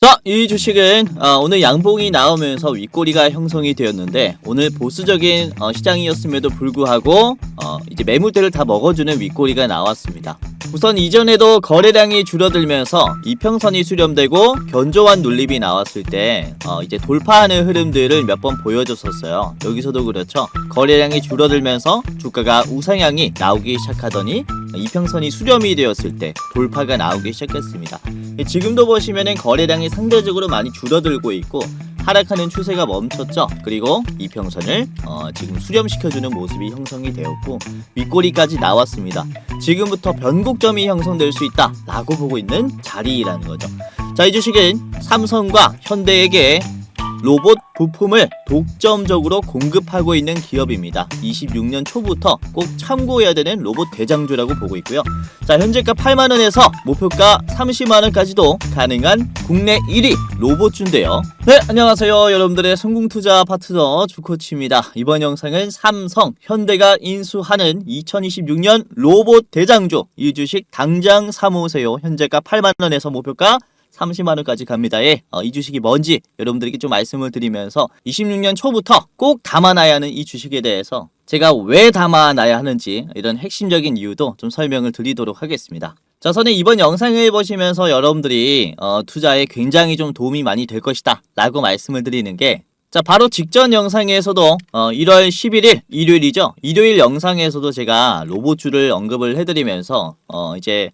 자, 이 주식은 오늘 양봉이 나오면서 윗꼬리가 형성이 되었는데 오늘 보수적인 시장이었음에도 불구하고 이제 매물대를 다 먹어주는 윗꼬리가 나왔습니다. 우선 이전에도 거래량이 줄어들면서 이평선이 수렴되고 견조한 눌림이 나왔을 때 이제 돌파하는 흐름들을 몇 번 보여줬었어요. 여기서도 그렇죠. 거래량이 줄어들면서 주가가 우상향이 나오기 시작하더니 이평선이 수렴이 되었을 때 돌파가 나오기 시작했습니다. 지금도 보시면은 거래량이 상대적으로 많이 줄어들고 있고 하락하는 추세가 멈췄죠. 그리고 이평선을 지금 수렴시켜주는 모습이 형성이 되었고 윗꼬리까지 나왔습니다. 지금부터 변곡점이 형성될 수 있다 라고 보고 있는 자리라는 거죠. 자, 이 주식은 삼성과 현대에게 로봇 부품을 독점적으로 공급하고 있는 기업입니다. 26년 초부터 꼭 참고해야 되는 로봇 대장주라고 보고 있고요. 자, 현재가 8만원에서 목표가 30만원까지도 가능한 국내 1위 로봇주인데요. 네, 안녕하세요. 여러분들의 성공투자 파트너 주코치입니다. 이번 영상은 삼성, 현대가 인수하는 2026년 로봇 대장주 이 주식 당장 사모으세요. 현재가 8만원에서 목표가 30만원까지 갑니다. 이 주식이 뭔지 여러분들에게 좀 말씀을 드리면서 26년 초부터 꼭 담아놔야 하는 이 주식에 대해서 제가 왜 담아놔야 하는지 이런 핵심적인 이유도 좀 설명을 드리도록 하겠습니다. 자, 저는 이번 영상을 보시면서 여러분들이 투자에 굉장히 좀 도움이 많이 될 것이다 라고 말씀을 드리는 게, 자, 바로 직전 영상에서도 1월 11일 일요일이죠. 일요일 영상에서도 제가 로봇주를 언급을 해드리면서 이제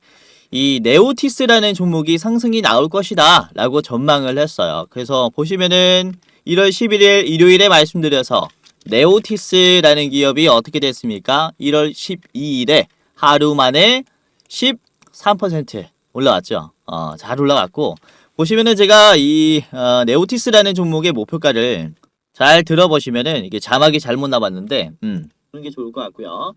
이 네오티스라는 종목이 상승이 나올 것이다 라고 전망을 했어요. 그래서 보시면은 1월 11일 일요일에 말씀드려서 네오티스라는 기업이 어떻게 됐습니까? 1월 12일에 하루 만에 13% 올라왔죠. 잘 올라갔고, 보시면은 제가 이 네오티스라는 종목의 목표가를 잘 들어보시면은 이게 자막이 잘못 나왔는데 그런 게 좋을 것 같고요.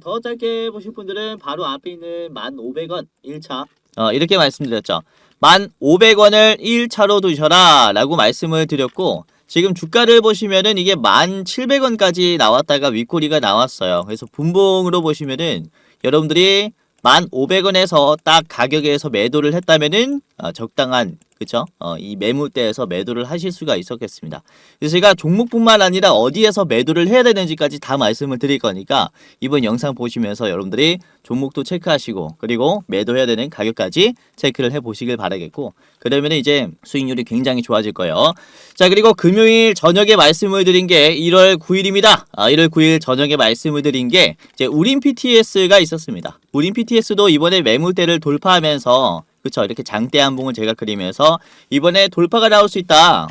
더 짧게 보실 분들은 바로 앞에 있는 1,500원 1차 이렇게 말씀드렸죠. 1,500원을 1차로 두셔라 라고 말씀을 드렸고, 지금 주가를 보시면은 이게 1,700원까지 나왔다가 윗꼬리가 나왔어요. 그래서 분봉으로 보시면은 여러분들이 1,500원에서 딱 가격에서 매도를 했다면은 적당한, 그쵸? 이 매물대에서 매도를 하실 수가 있었겠습니다. 그래서 제가 종목뿐만 아니라 어디에서 매도를 해야 되는지까지 다 말씀을 드릴 거니까 이번 영상 보시면서 여러분들이 종목도 체크하시고 그리고 매도해야 되는 가격까지 체크를 해보시길 바라겠고, 그러면 이제 수익률이 굉장히 좋아질 거예요. 자, 그리고 금요일 저녁에 말씀을 드린 게 1월 9일입니다. 1월 9일 저녁에 말씀을 드린 게 이제 우린 PTS가 있었습니다. 우린 PTS도 이번에 매물대를 돌파하면서, 그쵸, 이렇게 장대 한봉을 제가 그리면서 이번에 돌파가 나올 수 있다.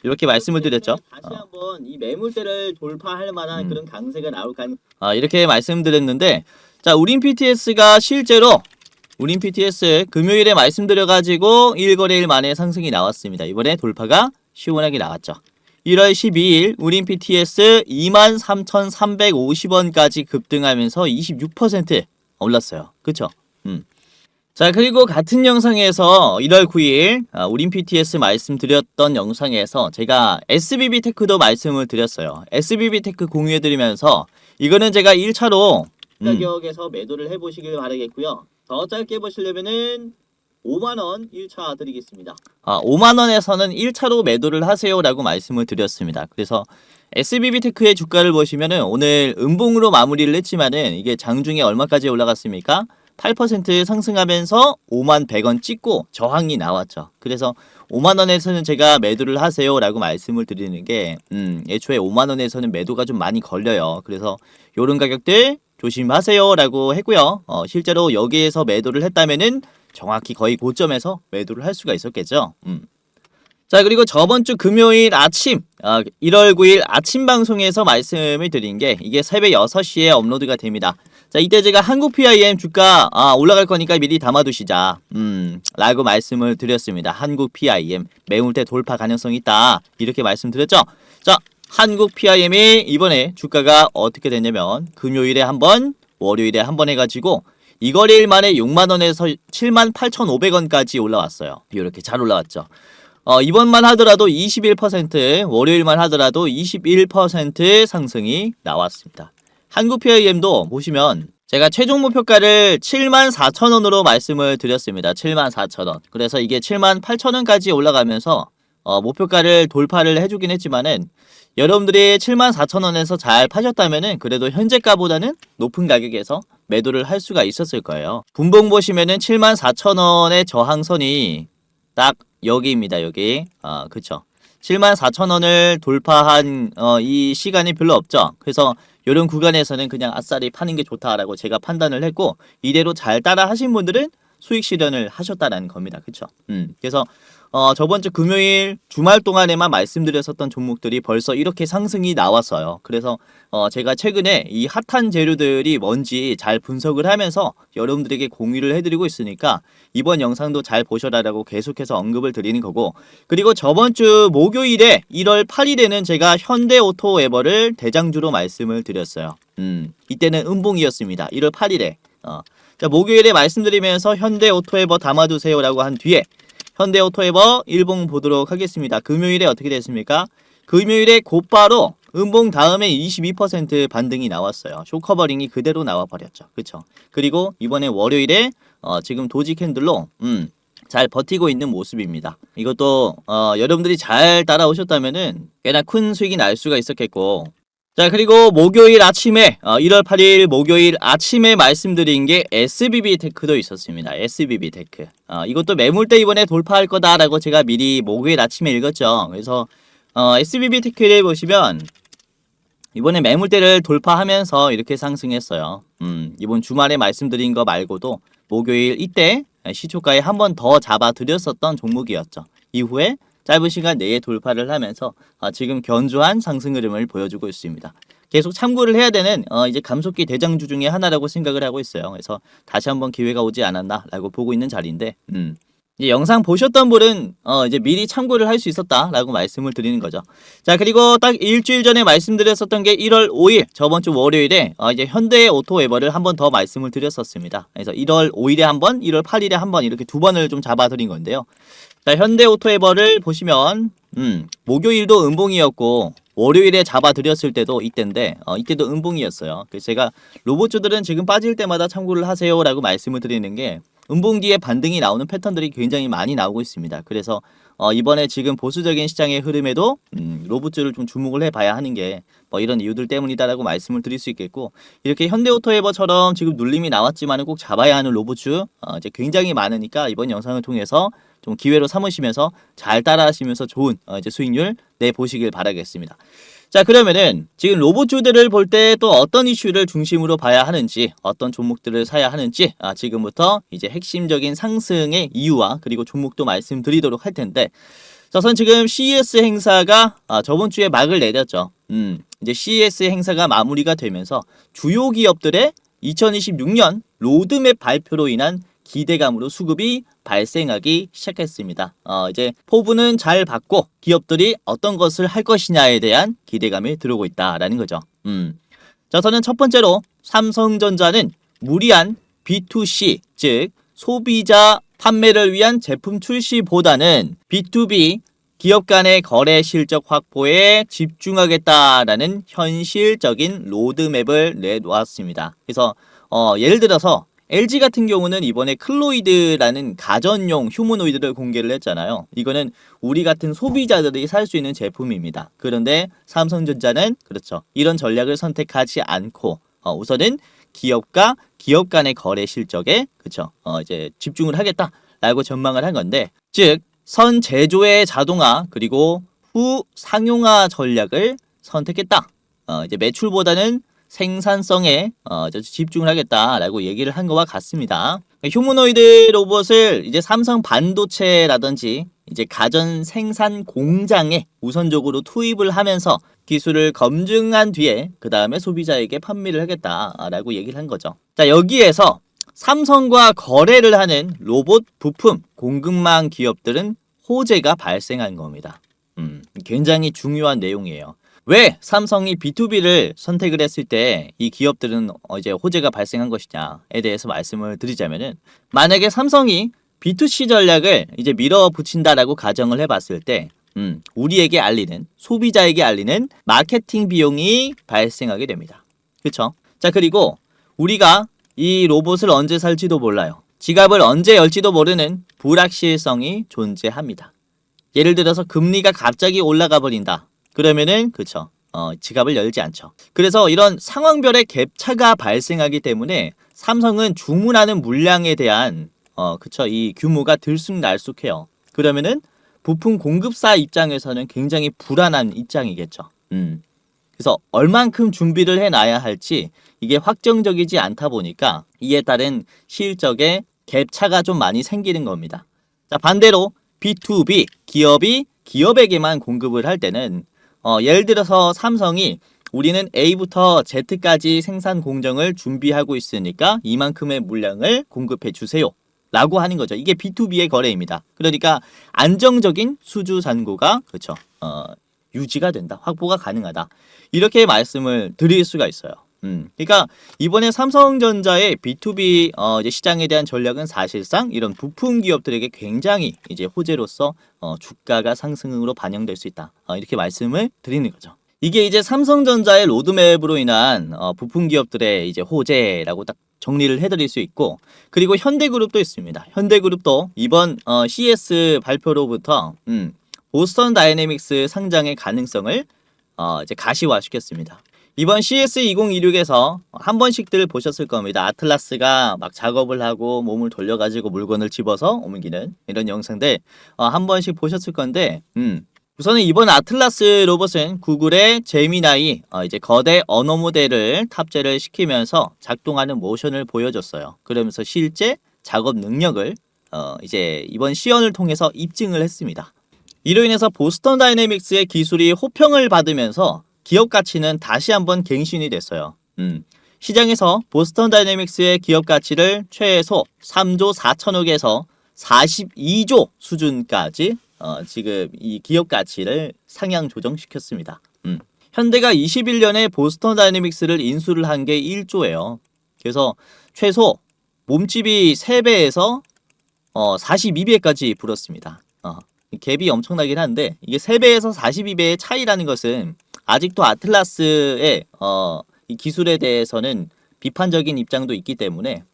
이렇게 말씀을 드렸죠. 다시 한번 이 매물대를 돌파할 만한 그런 강세가 나올 이렇게 말씀드렸는데, 자, 우린 PTS가 실제로 우린 PTS 금요일에 말씀드려가지고 1거래일 만에 상승이 나왔습니다. 이번에 돌파가 시원하게 나왔죠. 1월 12일 우린 PTS 23,350원까지 급등하면서 26% 올랐어요. 그쵸? 자, 그리고 같은 영상에서 1월 9일 우린 PTS 말씀드렸던 영상에서 제가 SBB테크도 말씀을 드렸어요. SBB테크 공유해드리면서 이거는 제가 1차로 가격에서 매도를 해보시길 바라겠고요. 더 짧게 보시려면은 5만원 1차 드리겠습니다. 5만원에서는 1차로 매도를 하세요 라고 말씀을 드렸습니다. 그래서 SBB테크의 주가를 보시면은 오늘 음봉으로 마무리를 했지만은 이게 장중에 얼마까지 올라갔습니까? 8% 상승하면서 5만 100원 찍고 저항이 나왔죠. 그래서 5만원에서는 제가 매도를 하세요 라고 말씀을 드리는 게 애초에 5만원에서는 매도가 좀 많이 걸려요. 그래서 요런 가격들 조심하세요 라고 했고요. 실제로 여기에서 매도를 했다면은 정확히 거의 고점에서 매도를 할 수가 있었겠죠. 자, 그리고 저번주 금요일 아침 1월 9일 아침 방송에서 말씀을 드린 게 이게 새벽 6시에 업로드가 됩니다. 자, 이때 제가 한국 PIM 주가 올라갈 거니까 미리 담아두시자 라고 말씀을 드렸습니다. 한국 PIM 매물대 돌파 가능성이 있다 이렇게 말씀드렸죠. 자, 한국 PIM이 이번에 주가가 어떻게 됐냐면 금요일에 한번, 월요일에 한번 해가지고 이거래일 만에 6만원에서 78,500원까지 올라왔어요. 이렇게 잘 올라왔죠. 이번만 하더라도 21%, 월요일만 하더라도 21% 상승이 나왔습니다. 한국 PIM도 보시면 제가 최종 목표가를 74,000원으로 말씀을 드렸습니다. 74,000원. 그래서 이게 78,000원까지 올라가면서 목표가를 돌파를 해주긴 했지만은 여러분들이 74,000원에서 잘 파셨다면은 그래도 현재가보다는 높은 가격에서 매도를 할 수가 있었을 거예요. 분봉 보시면은 74,000원의 저항선이 딱 여기입니다. 여기. 그쵸. 74,000원을 돌파한 이 시간이 별로 없죠. 그래서 이런 구간에서는 그냥 아싸리 파는 게 좋다라고 제가 판단을 했고, 이대로 잘 따라 하신 분들은 수익 실현을 하셨다라는 겁니다. 그쵸? 그래서 저번 주 금요일 주말 동안에만 말씀드렸었던 종목들이 벌써 이렇게 상승이 나왔어요. 그래서 제가 최근에 이 핫한 재료들이 뭔지 잘 분석을 하면서 여러분들에게 공유를 해드리고 있으니까 이번 영상도 잘 보셔라라고 계속해서 언급을 드리는 거고, 그리고 저번 주 목요일에 1월 8일에는 제가 현대오토에버를 대장주로 말씀을 드렸어요. 이때는 음봉이었습니다. 1월 8일에. 자, 목요일에 말씀드리면서 현대오토에버 담아두세요라고 한 뒤에 현대오토에버 일봉 보도록 하겠습니다. 금요일에 어떻게 됐습니까? 금요일에 곧바로 음봉 다음에 22% 반등이 나왔어요. 쇼커버링이 그대로 나와버렸죠. 그쵸? 그리고 이번에 월요일에 지금 도지 캔들로 잘 버티고 있는 모습입니다. 이것도 여러분들이 잘 따라오셨다면은 꽤나 큰 수익이 날 수가 있었겠고, 자, 그리고 목요일 아침에 1월 8일 목요일 아침에 말씀드린 게 SBB 테크도 있었습니다. SBB 테크. 이것도 매물대 이번에 돌파할 거다라고 제가 미리 목요일 아침에 읽었죠. 그래서 SBB 테크를 보시면 이번에 매물대를 돌파하면서 이렇게 상승했어요. 이번 주말에 말씀드린 거 말고도 목요일 이때 시초가에 한 번 더 잡아드렸었던 종목이었죠. 이후에 짧은 시간 내에 돌파를 하면서 지금 견조한 상승 흐름을 보여주고 있습니다. 계속 참고를 해야 되는 이제 감속기 대장주 중에 하나라고 생각을 하고 있어요. 그래서 다시 한번 기회가 오지 않았나라고 보고 있는 자리인데, 이제 영상 보셨던 분은 이제 미리 참고를 할 수 있었다라고 말씀을 드리는 거죠. 자, 그리고 딱 일주일 전에 말씀드렸었던 게 1월 5일 저번 주 월요일에 이제 현대오토에버를 한 번 더 말씀을 드렸었습니다. 그래서 1월 5일에 한 번, 1월 8일에 한 번 이렇게 두 번을 좀 잡아드린 건데요. 자, 현대오토에버를 보시면 목요일도 음봉이었고 월요일에 잡아드렸을 때도 이때인데 이때도 음봉이었어요. 그래서 제가 로봇주들은 지금 빠질 때마다 참고를 하세요라고 말씀을 드리는 게, 음봉 뒤에 반등이 나오는 패턴들이 굉장히 많이 나오고 있습니다. 그래서 이번에 지금 보수적인 시장의 흐름에도 로봇주를 좀 주목을 해봐야 하는 게 뭐 이런 이유들 때문이다라고 말씀을 드릴 수 있겠고, 이렇게 현대오토에버처럼 지금 눌림이 나왔지만 꼭 잡아야 하는 로봇주 이제 굉장히 많으니까 이번 영상을 통해서 좀 기회로 삼으시면서 잘 따라하시면서 좋은 이제 수익률 내보시길 바라겠습니다. 자, 그러면은 지금 로봇주들을 볼 때 또 어떤 이슈를 중심으로 봐야 하는지, 어떤 종목들을 사야 하는지 지금부터 이제 핵심적인 상승의 이유와 그리고 종목도 말씀드리도록 할 텐데, 우선 지금 CES 행사가 저번 주에 막을 내렸죠. 이제 CES 행사가 마무리가 되면서 주요 기업들의 2026년 로드맵 발표로 인한 기대감으로 수급이 발생하기 시작했습니다. 이제 포부는 잘 받고 기업들이 어떤 것을 할 것이냐에 대한 기대감이 들어오고 있다라는 거죠. 자, 저는 첫 번째로 삼성전자는 무리한 B2C, 즉 소비자 판매를 위한 제품 출시보다는 B2B 기업 간의 거래 실적 확보에 집중하겠다라는 현실적인 로드맵을 내놓았습니다. 그래서 예를 들어서 LG 같은 경우는 이번에 클로이드라는 가전용 휴머노이드를 공개를 했잖아요. 이거는 우리 같은 소비자들이 살 수 있는 제품입니다. 그런데 삼성전자는 그렇죠, 이런 전략을 선택하지 않고 우선은 기업과 기업 간의 거래 실적에 그렇죠, 이제 집중을 하겠다라고 전망을 한 건데, 즉 선 제조의 자동화 그리고 후 상용화 전략을 선택했다. 이제 매출보다는 생산성에 집중을 하겠다라고 얘기를 한 것과 같습니다. 휴머노이드 로봇을 이제 삼성 반도체라든지 이제 가전 생산 공장에 우선적으로 투입을 하면서 기술을 검증한 뒤에 그 다음에 소비자에게 판매를 하겠다라고 얘기를 한 거죠. 자, 여기에서 삼성과 거래를 하는 로봇 부품 공급망 기업들은 호재가 발생한 겁니다. 굉장히 중요한 내용이에요. 왜 삼성이 B2B를 선택을 했을 때 이 기업들은 이제 호재가 발생한 것이냐에 대해서 말씀을 드리자면은, 만약에 삼성이 B2C 전략을 이제 밀어붙인다라고 가정을 해봤을 때 우리에게 알리는, 소비자에게 알리는 마케팅 비용이 발생하게 됩니다. 그렇죠? 자, 그리고 우리가 이 로봇을 언제 살지도 몰라요. 지갑을 언제 열지도 모르는 불확실성이 존재합니다. 예를 들어서 금리가 갑자기 올라가 버린다. 그러면은 그쵸. 지갑을 열지 않죠. 그래서 이런 상황별의 갭차가 발생하기 때문에 삼성은 주문하는 물량에 대한 그쵸. 이 규모가 들쑥날쑥해요. 그러면은 부품 공급사 입장에서는 굉장히 불안한 입장이겠죠. 그래서 얼만큼 준비를 해놔야 할지 이게 확정적이지 않다 보니까 이에 따른 실적에 갭차가 좀 많이 생기는 겁니다. 자, 반대로 B2B 기업이 기업에게만 공급을 할 때는 예를 들어서 삼성이 우리는 A부터 Z까지 생산 공정을 준비하고 있으니까 이만큼의 물량을 공급해 주세요 라고 하는 거죠. 이게 B2B의 거래입니다. 그러니까 안정적인 수주 잔고가 그렇죠. 유지가 된다. 확보가 가능하다. 이렇게 말씀을 드릴 수가 있어요. 그러니까 이번에 삼성전자의 B2B 이제 시장에 대한 전략은 사실상 이런 부품 기업들에게 굉장히 이제 호재로서 주가가 상승으로 반영될 수 있다. 이렇게 말씀을 드리는 거죠. 이게 이제 삼성전자의 로드맵으로 인한 부품 기업들의 이제 호재라고 딱 정리를 해드릴 수 있고, 그리고 현대그룹도 있습니다. 현대그룹도 이번 CS 발표로부터 보스턴 다이내믹스 상장의 가능성을 이제 가시화시켰습니다. 이번 CS2026에서 한 번씩들 보셨을 겁니다. 아틀라스가 막 작업을 하고 몸을 돌려가지고 물건을 집어서 옮기는 이런 영상들 한 번씩 보셨을 건데, 우선은 이번 아틀라스 로봇은 구글의 제미나이 이제 거대 언어 모델을 탑재를 시키면서 작동하는 모션을 보여줬어요. 그러면서 실제 작업 능력을 이제 이번 시연을 통해서 입증을 했습니다. 이로 인해서 보스턴 다이내믹스의 기술이 호평을 받으면서 기업 가치는 다시 한번 갱신이 됐어요. 시장에서 보스턴 다이내믹스의 기업 가치를 최소 3조 4천억에서 42조 수준까지 지금 이 기업 가치를 상향 조정시켰습니다. 현대가 21년에 보스턴 다이내믹스를 인수를 한 게 1조예요. 그래서 최소 몸집이 3배에서 42배까지 불었습니다. 갭이 엄청나긴 한데 이게 3배에서 42배의 차이라는 것은 아직도 아틀라스의 이 기술에 대해서는 비판적인 입장도 있기 때문에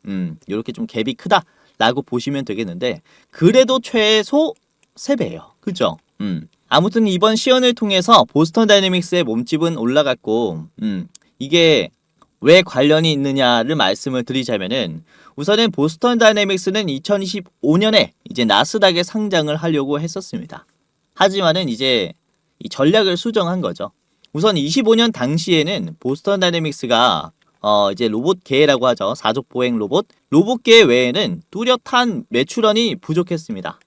이렇게 좀 갭이 크다라고 보시면 되겠는데, 그래도 최소 3배예요. 그죠? 아무튼 이번 시연을 통해서 보스턴 다이내믹스의 몸집은 올라갔고, 이게 왜 관련이 있느냐를 말씀을 드리자면은, 우선은 보스턴 다이내믹스는 2025년에 이제 나스닥에 상장을 하려고 했었습니다. 하지만은 이제 이 전략을 수정한 거죠. 우선 25년 당시에는 보스턴 다이내믹스가 이제 로봇계라고 하죠. 사족 보행 로봇계 외에는 뚜렷한 매출원이 부족했습니다.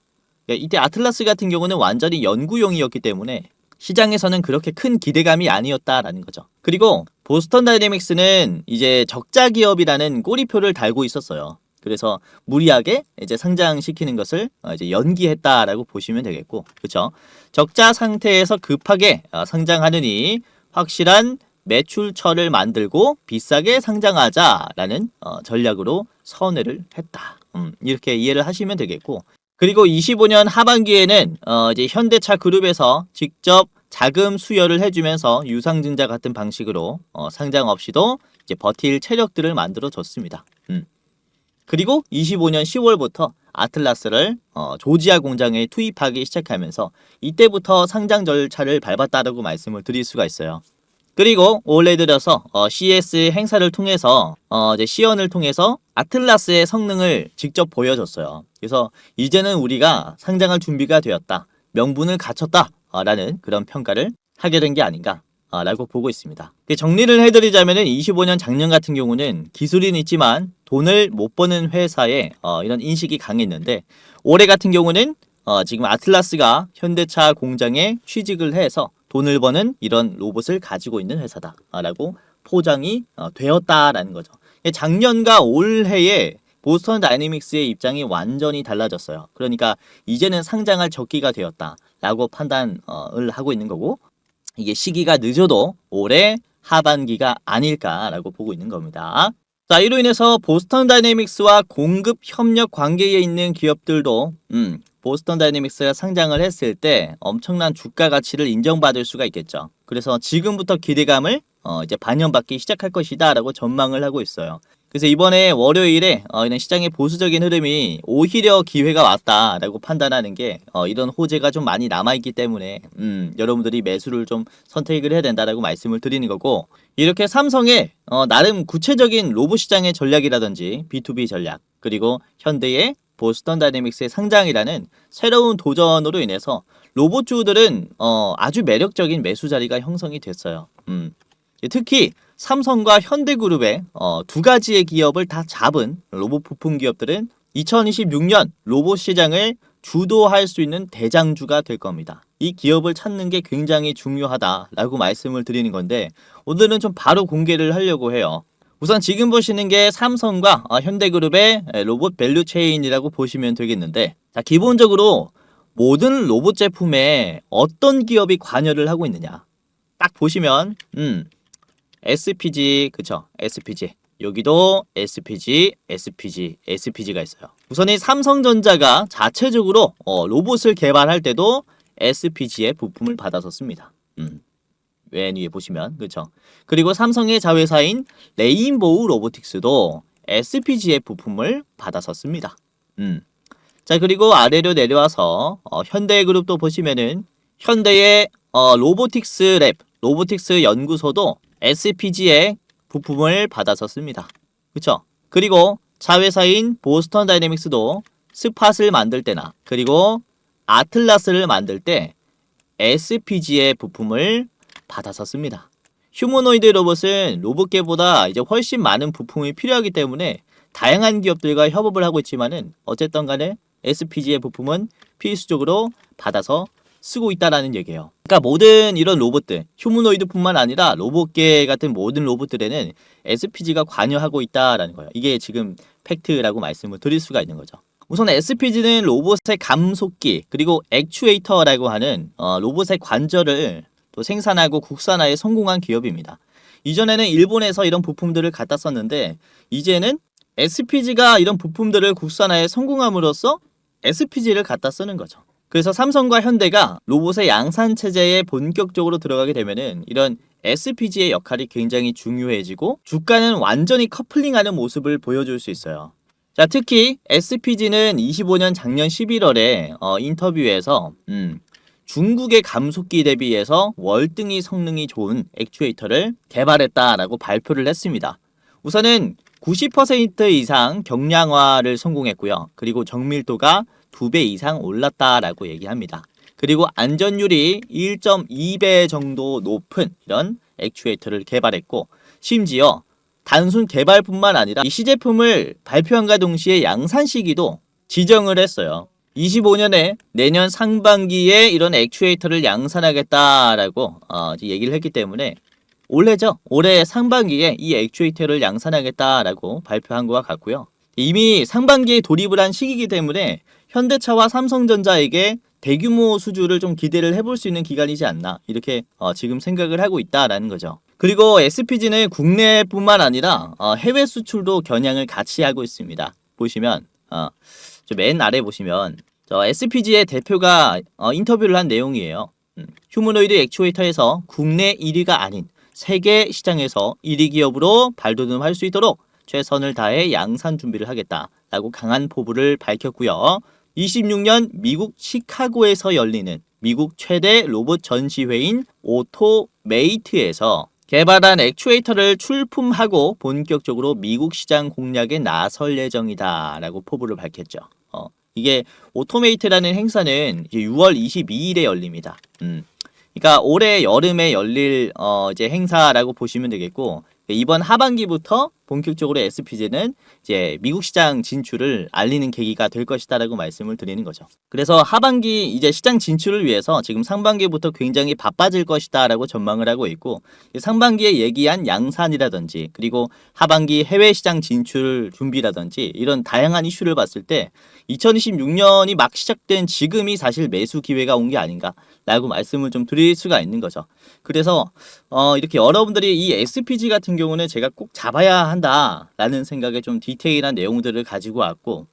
이때 아틀라스 같은 경우는 완전히 연구용이었기 때문에 시장에서는 그렇게 큰 기대감이 아니었다라는 거죠. 그리고 보스턴 다이내믹스는 이제 적자 기업이라는 꼬리표를 달고 있었어요. 그래서 무리하게 이제 상장시키는 것을 이제 연기했다라고 보시면 되겠고, 그렇죠? 적자 상태에서 급하게 상장하느니 확실한 매출처를 만들고 비싸게 상장하자라는 전략으로 선회를 했다. 이렇게 이해를 하시면 되겠고, 그리고 25년 하반기에는 이제 현대차 그룹에서 직접 자금 수여를 해주면서 유상증자 같은 방식으로 상장 없이도 이제 버틸 체력들을 만들어 줬습니다. 그리고 25년 10월부터 아틀라스를 조지아 공장에 투입하기 시작하면서 이때부터 상장 절차를 밟았다라고 말씀을 드릴 수가 있어요. 그리고 올해 들어서 CS 행사를 통해서 이제 시연을 통해서 아틀라스의 성능을 직접 보여줬어요. 그래서 이제는 우리가 상장할 준비가 되었다, 명분을 갖췄다 라는 그런 평가를 하게 된 게 아닌가 라고 보고 있습니다. 정리를 해드리자면 25년 작년 같은 경우는 기술은 있지만 돈을 못 버는 회사에 이런 인식이 강했는데, 올해 같은 경우는 지금 아틀라스가 현대차 공장에 취직을 해서 돈을 버는 이런 로봇을 가지고 있는 회사다 라고 포장이 되었다라는 거죠. 작년과 올해에 보스턴 다이내믹스의 입장이 완전히 달라졌어요. 그러니까 이제는 상장할 적기가 되었다 라고 판단을 하고 있는 거고, 이게 시기가 늦어도 올해 하반기가 아닐까라고 보고 있는 겁니다. 자, 이로 인해서 보스턴 다이내믹스와 공급 협력 관계에 있는 기업들도 보스턴 다이내믹스가 상장을 했을 때 엄청난 주가 가치를 인정받을 수가 있겠죠. 그래서 지금부터 기대감을 이제 반영받기 시작할 것이다 라고 전망을 하고 있어요. 그래서 이번에 월요일에 이런 시장의 보수적인 흐름이 오히려 기회가 왔다라고 판단하는 게 이런 호재가 좀 많이 남아있기 때문에 여러분들이 매수를 좀 선택을 해야 된다라고 말씀을 드리는 거고, 이렇게 삼성의 나름 구체적인 로봇 시장의 전략이라든지 B2B 전략, 그리고 현대의 보스턴 다이내믹스의 상장이라는 새로운 도전으로 인해서 로봇주들은 아주 매력적인 매수 자리가 형성이 됐어요. 특히 삼성과 현대그룹의 두 가지의 기업을 다 잡은 로봇 부품 기업들은 2026년 로봇 시장을 주도할 수 있는 대장주가 될 겁니다. 이 기업을 찾는 게 굉장히 중요하다라고 말씀을 드리는 건데, 오늘은 좀 바로 공개를 하려고 해요. 우선 지금 보시는 게 삼성과 현대그룹의 로봇 밸류 체인이라고 보시면 되겠는데, 자, 기본적으로 모든 로봇 제품에 어떤 기업이 관여를 하고 있느냐 딱 보시면 SPG, 그쵸? SPG. 여기도 SPG가 있어요. 우선 이 삼성전자가 자체적으로 로봇을 개발할 때도 SPG의 부품을 받아서 씁니다. 맨 위에 보시면, 그쵸? 그리고 삼성의 자회사인 레인보우 로보틱스도 SPG의 부품을 받아서 씁니다. 자, 그리고 아래로 내려와서 현대그룹도 보시면은 현대의 로보틱스 랩, 로보틱스 연구소도 SPG의 부품을 받아서 씁니다. 그쵸? 그리고 자회사인 보스턴 다이내믹스도 스팟을 만들 때나 그리고 아틀라스를 만들 때 SPG의 부품을 받아서 씁니다. 휴머노이드 로봇은 로봇계보다 이제 훨씬 많은 부품이 필요하기 때문에 다양한 기업들과 협업을 하고 있지만은 어쨌든 간에 SPG의 부품은 필수적으로 받아서 쓰고 있다라는 얘기예요. 그러니까 모든 이런 로봇들, 휴머노이드뿐만 아니라 로봇계 같은 모든 로봇들에는 SPG가 관여하고 있다라는 거예요. 이게 지금 팩트라고 말씀을 드릴 수가 있는 거죠. 우선 SPG는 로봇의 감속기 그리고 액추에이터라고 하는 로봇의 관절을 또 생산하고 국산화에 성공한 기업입니다. 이전에는 일본에서 이런 부품들을 갖다 썼는데 이제는 SPG가 이런 부품들을 국산화에 성공함으로써 SPG를 갖다 쓰는 거죠. 그래서 삼성과 현대가 로봇의 양산 체제에 본격적으로 들어가게 되면은 이런 SPG의 역할이 굉장히 중요해지고 주가는 완전히 커플링하는 모습을 보여줄 수 있어요. 자, 특히 SPG는 25년 작년 11월에 인터뷰에서 중국의 감속기 대비해서 월등히 성능이 좋은 액추에이터를 개발했다라고 발표를 했습니다. 우선은 90% 이상 경량화를 성공했고요. 그리고 정밀도가 2배 이상 올랐다라고 얘기합니다. 그리고 안전율이 1.2배 정도 높은 이런 액추에이터를 개발했고, 심지어 단순 개발뿐만 아니라 이 시제품을 발표한과 동시에 양산 시기도 지정을 했어요. 25년에 내년 상반기에 이런 액추에이터를 양산하겠다라고 얘기를 했기 때문에 올해죠. 올해 상반기에 이 액추에이터를 양산하겠다라고 발표한 것과 같고요. 이미 상반기에 돌입을 한 시기이기 때문에 현대차와 삼성전자에게 대규모 수주를 좀 기대를 해볼 수 있는 기간이지 않나 이렇게 지금 생각을 하고 있다라는 거죠. 그리고 SPG는 국내뿐만 아니라 해외 수출도 겨냥을 같이 하고 있습니다. 보시면 저 맨 아래 보시면 저 SPG의 대표가 인터뷰를 한 내용이에요. 휴머노이드 액추에이터에서 국내 1위가 아닌 세계 시장에서 1위 기업으로 발돋움할 수 있도록 최선을 다해 양산 준비를 하겠다라고 강한 포부를 밝혔고요. 26년 미국 시카고에서 열리는 미국 최대 로봇 전시회인 오토메이트에서 개발한 액추에이터를 출품하고 본격적으로 미국 시장 공략에 나설 예정이다 라고 포부를 밝혔죠. 이게 오토메이트라는 행사는 6월 22일에 열립니다. 그러니까 올해 여름에 열릴 이제 행사라고 보시면 되겠고, 이번 하반기부터 본격적으로 SPG는 이제 미국 시장 진출을 알리는 계기가 될 것이다라고 말씀을 드리는 거죠. 그래서 하반기 이제 시장 진출을 위해서 지금 상반기부터 굉장히 바빠질 것이다라고 전망을 하고 있고, 상반기에 얘기한 양산이라든지 그리고 하반기 해외 시장 진출 준비라든지 이런 다양한 이슈를 봤을 때 2026년이 막 시작된 지금이 사실 매수 기회가 온 게 아닌가라고 말씀을 좀 드릴 수가 있는 거죠. 그래서 이렇게 여러분들이 이 SPG 같은 경우는 제가 꼭 잡아야 한다라는 생각에 좀 디테일한 내용들을 가지고 왔고,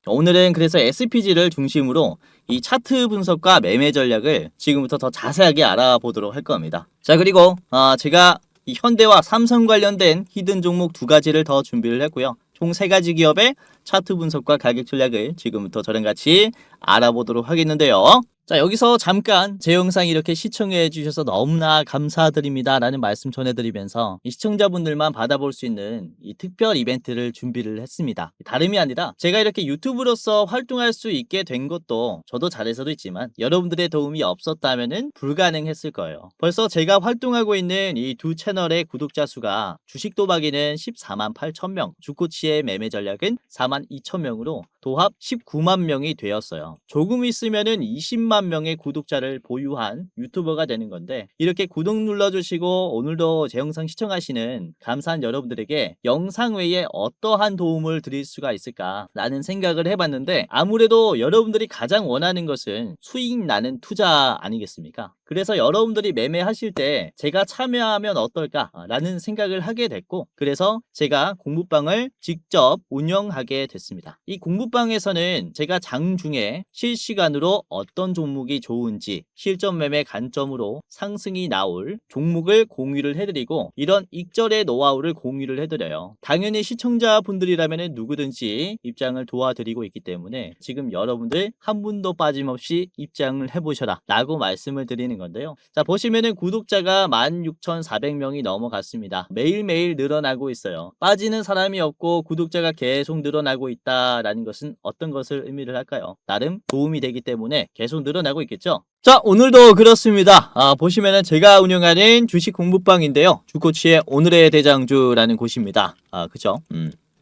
오늘은 그래서 SPG를 중심으로 이 차트 분석과 매매 전략을 지금부터 더 자세하게 알아보도록 할 겁니다. 자, 그리고 제가 이 현대와 삼성 관련된 히든 종목 2가지를 더 준비를 했고요. 총 3가지 기업의 차트 분석과 가격 전략을 지금부터 저랑 같이 알아보도록 하겠는데요. 자, 여기서 잠깐 제 영상 이렇게 시청해 주셔서 너무나 감사드립니다 라는 말씀 전해드리면서 이 시청자분들만 받아볼 수 있는 이 특별 이벤트를 준비를 했습니다. 다름이 아니라 제가 이렇게 유튜브로서 활동할 수 있게 된 것도 저도 잘해서도 있지만 여러분들의 도움이 없었다면 불가능했을 거예요. 벌써 제가 활동하고 있는 이 두 채널의 구독자 수가 주식 도박이는 14만 8천 명, 주코치의 매매 전략은 4만 2천 명으로 도합 19만 명이 되었어요. 조금 있으면은 20만 명의 구독자를 보유한 유튜버가 되는 건데, 이렇게 구독 눌러주시고 오늘도 제 영상 시청하시는 감사한 여러분들에게 영상 외에 어떠한 도움을 드릴 수가 있을까라는 생각을 해봤는데, 아무래도 여러분들이 가장 원하는 것은 수익 나는 투자 아니겠습니까? 그래서 여러분들이 매매하실 때 제가 참여하면 어떨까라는 생각을 하게 됐고, 그래서 제가 공부방을 직접 운영하게 됐습니다. 이 공부방에서는 제가 장중에 실시간으로 어떤 종목이 좋은지 실전 매매 관점으로 상승이 나올 종목을 공유를 해드리고, 이런 익절의 노하우를 공유를 해드려요. 당연히 시청자분들이라면 누구든지 입장을 도와드리고 있기 때문에 지금 여러분들 한 분도 빠짐없이 입장을 해보셔라 라고 말씀을 드리는 건데요. 자, 보시면은 구독자가 16,400명이 넘어갔습니다. 매일매일 늘어나고 있어요. 빠지는 사람이 없고 구독자가 계속 늘어나고 있다라는 것은 어떤 것을 의미를 할까요? 나름 도움이 되기 때문에 계속 늘어나고 있겠죠. 자, 오늘도 그렇습니다. 보시면은 제가 운영하는 주식 공부방인데요. 주코치의 오늘의 대장주라는 곳입니다. 그쵸?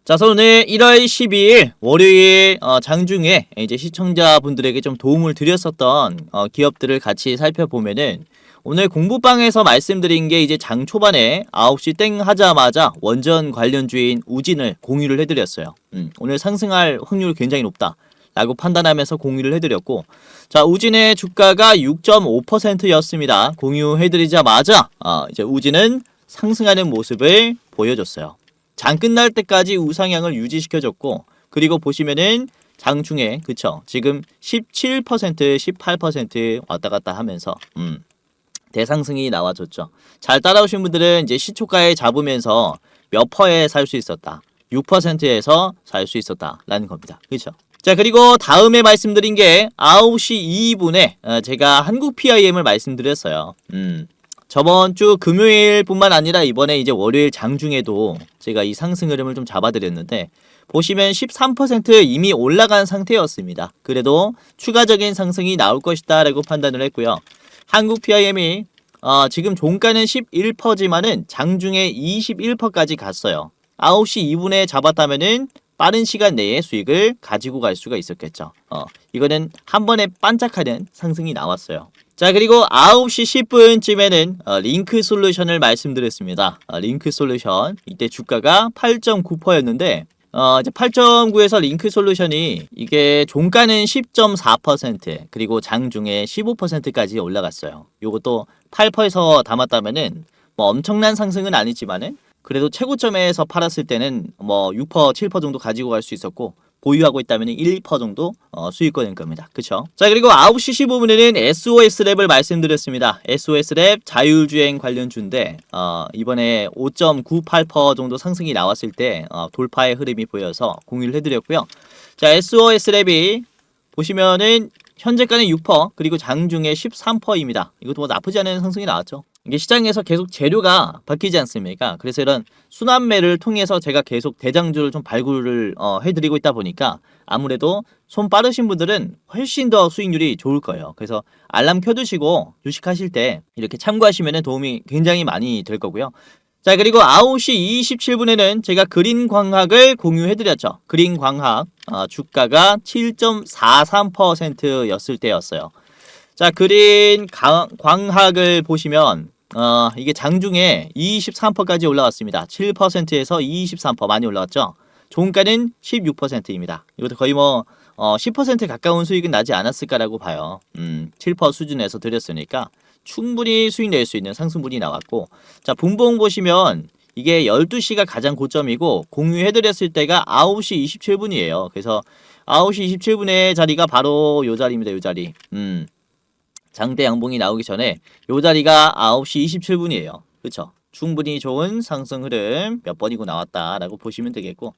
자, 오늘 1월 12일 월요일 장중에 이제 시청자분들에게 좀 도움을 드렸었던 기업들을 같이 살펴보면은, 오늘 공부방에서 말씀드린 게 이제 장 초반에 9시 땡 하자마자 원전 관련주인 우진을 공유를 해드렸어요. 오늘 상승할 확률이 굉장히 높다 라고 판단하면서 공유를 해드렸고, 자, 우진의 주가가 6.5%였습니다. 공유해드리자마자 이제 우진은 상승하는 모습을 보여줬어요. 장 끝날 때까지 우상향을 유지시켜줬고, 그리고 보시면은 장중에 그쵸, 지금 17%, 18% 왔다 갔다 하면서 대상승이 나와줬죠. 잘 따라오신 분들은 이제 시초가에 잡으면서 몇 퍼에 살 수 있었다, 6%에서 살 수 있었다 라는 겁니다. 그쵸? 자, 그리고 다음에 말씀드린 게 9시 2분에 제가 한국 PIM을 말씀드렸어요. 저번 주 금요일뿐만 아니라 이번에 이제 월요일 장중에도 제가 이 상승 흐름을 좀 잡아드렸는데, 보시면 13% 이미 올라간 상태였습니다. 그래도 추가적인 상승이 나올 것이다 라고 판단을 했고요. 한국 PIM이 지금 종가는 11%지만은 장중에 21%까지 갔어요. 9시 2분에 잡았다면은 빠른 시간 내에 수익을 가지고 갈 수가 있었겠죠. 이거는 한 번에 반짝하는 상승이 나왔어요. 자, 그리고 9시 10분쯤에는 링크 솔루션을 말씀드렸습니다. 링크 솔루션 이때 주가가 8.9%였는데 이제 8.9에서 링크 솔루션이 이게 종가는 10.4% 그리고 장중에 15%까지 올라갔어요. 요것도 8%에서 담았다면은 뭐 엄청난 상승은 아니지만은 그래도 최고점에서 팔았을 때는 뭐 6%, 7% 정도 가지고 갈 수 있었고, 보유하고 있다면 1, 2% 정도 수익권일 겁니다. 그쵸? 자, 그리고 9시 15분에는 SOS랩을 말씀드렸습니다. SOS랩 자율주행 관련주인데 이번에 5.98% 정도 상승이 나왔을 때 돌파의 흐름이 보여서 공유를 해드렸고요. 자, SOS랩이 보시면은 현재가는 6% 그리고 장중에 13%입니다. 이것도 뭐 나쁘지 않은 상승이 나왔죠. 이게 시장에서 계속 재료가 바뀌지 않습니까? 그래서 이런 순환매를 통해서 제가 계속 대장주를 좀 발굴을 해드리고 있다 보니까 아무래도 손 빠르신 분들은 훨씬 더 수익률이 좋을 거예요. 그래서 알람 켜두시고 주식하실 때 이렇게 참고하시면 도움이 굉장히 많이 될 거고요. 자, 그리고 9시 27분에는 제가 그린광학을 공유해드렸죠. 그린광학 주가가 7.43%였을 때였어요. 자, 그린광학을 보시면 이게 장중에 23%까지 올라왔습니다. 7%에서 23% 많이 올라왔죠. 종가는 16%입니다. 이것도 거의 뭐 10% 가까운 수익은 나지 않았을까라고 봐요. 7% 수준에서 드렸으니까 충분히 수익 낼 수 있는 상승분이 나왔고, 자, 분봉 보시면 이게 12시가 가장 고점이고 공유해드렸을 때가 9시 27분이에요. 그래서 9시 27분의 자리가 바로 요 자리입니다. 요 자리. 장대 양봉이 나오기 전에 요 자리가 9시 27분이에요. 그쵸? 충분히 좋은 상승 흐름 몇 번이고 나왔다라고 보시면 되겠고,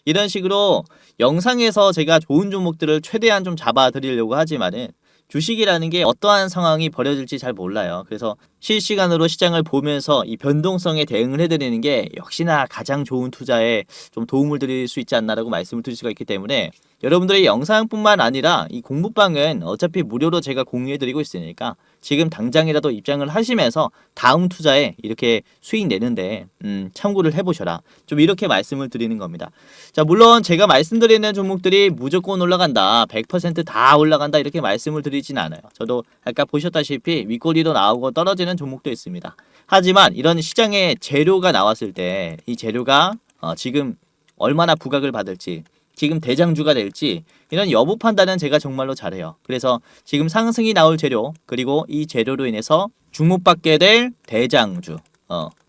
이런 식으로 영상에서 제가 좋은 종목들을 최대한 좀 잡아 드리려고 하지만은 주식이라는 게 어떠한 상황이 벌어질지 잘 몰라요. 그래서 실시간으로 시장을 보면서 이 변동성에 대응을 해드리는 게 역시나 가장 좋은 투자에 좀 도움을 드릴 수 있지 않나라고 말씀을 드릴 수가 있기 때문에, 여러분들의 영상뿐만 아니라 이 공부방은 어차피 무료로 제가 공유해드리고 있으니까 지금 당장이라도 입장을 하시면서 다음 투자에 이렇게 수익 내는데 참고를 해보셔라, 좀 이렇게 말씀을 드리는 겁니다. 자, 물론 제가 말씀드리는 종목들이 무조건 올라간다, 100%다 올라간다 이렇게 말씀을 드리진 않아요. 저도 아까 보셨다시피 윗꼬리도 나오고 떨어지는 종목도 있습니다. 하지만 이런 시장에 재료가 나왔을 때 이 재료가 지금 얼마나 부각을 받을지, 지금 대장주가 될지 이런 여부 판단은 제가 정말로 잘해요. 그래서 지금 상승이 나올 재료, 그리고 이 재료로 인해서 주목받게 될 대장주,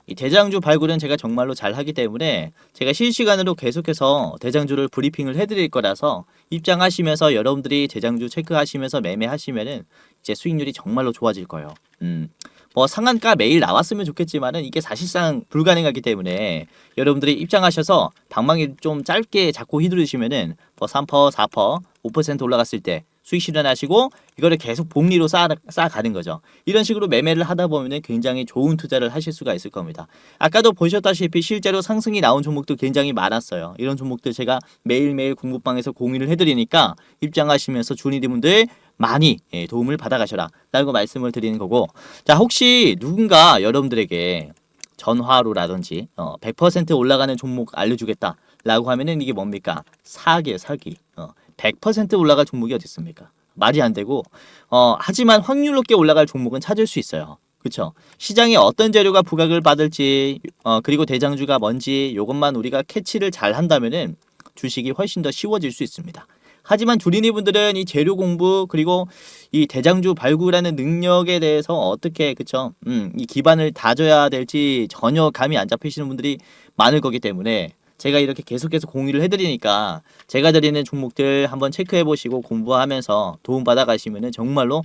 이 대장주 발굴은 제가 정말로 잘하기 때문에 제가 실시간으로 계속해서 대장주를 브리핑을 해드릴 거라서 입장하시면서 여러분들이 대장주 체크하시면서 매매하시면은 이제 수익률이 정말로 좋아질 거예요. 뭐 상한가 매일 나왔으면 좋겠지만은 이게 사실상 불가능하기 때문에 여러분들이 입장하셔서 방망이 좀 짧게 잡고 휘두르시면은 뭐 3%, 4%, 5% 올라갔을 때 수익 실현하시고 이거를 계속 복리로 쌓아가는 거죠. 이런 식으로 매매를 하다 보면은 굉장히 좋은 투자를 하실 수가 있을 겁니다. 아까도 보셨다시피 실제로 상승이 나온 종목도 굉장히 많았어요. 이런 종목들 제가 매일매일 공부방에서 공유를 해드리니까 입장하시면서 주니디분들 많이 도움을 받아가셔라 라고 말씀을 드리는 거고, 자, 혹시 누군가 여러분들에게 전화로라든지 100% 올라가는 종목 알려주겠다 라고 하면은 이게 뭡니까? 사기예요, 사기. 100% 올라갈 종목이 어디 있습니까? 말이 안 되고, 하지만 확률 높게 올라갈 종목은 찾을 수 있어요. 그쵸? 시장에 어떤 재료가 부각을 받을지, 그리고 대장주가 뭔지 요것만 우리가 캐치를 잘 한다면은 주식이 훨씬 더 쉬워질 수 있습니다. 하지만 주린이 분들은 이 재료 공부, 그리고 이 대장주 발굴하는 능력에 대해서 어떻게, 그쵸? 이 기반을 다져야 될지 전혀 감이 안 잡히시는 분들이 많을 거기 때문에 제가 이렇게 계속해서 공유를 해드리니까 제가 드리는 종목들 한번 체크해 보시고 공부하면서 도움 받아 가시면은 정말로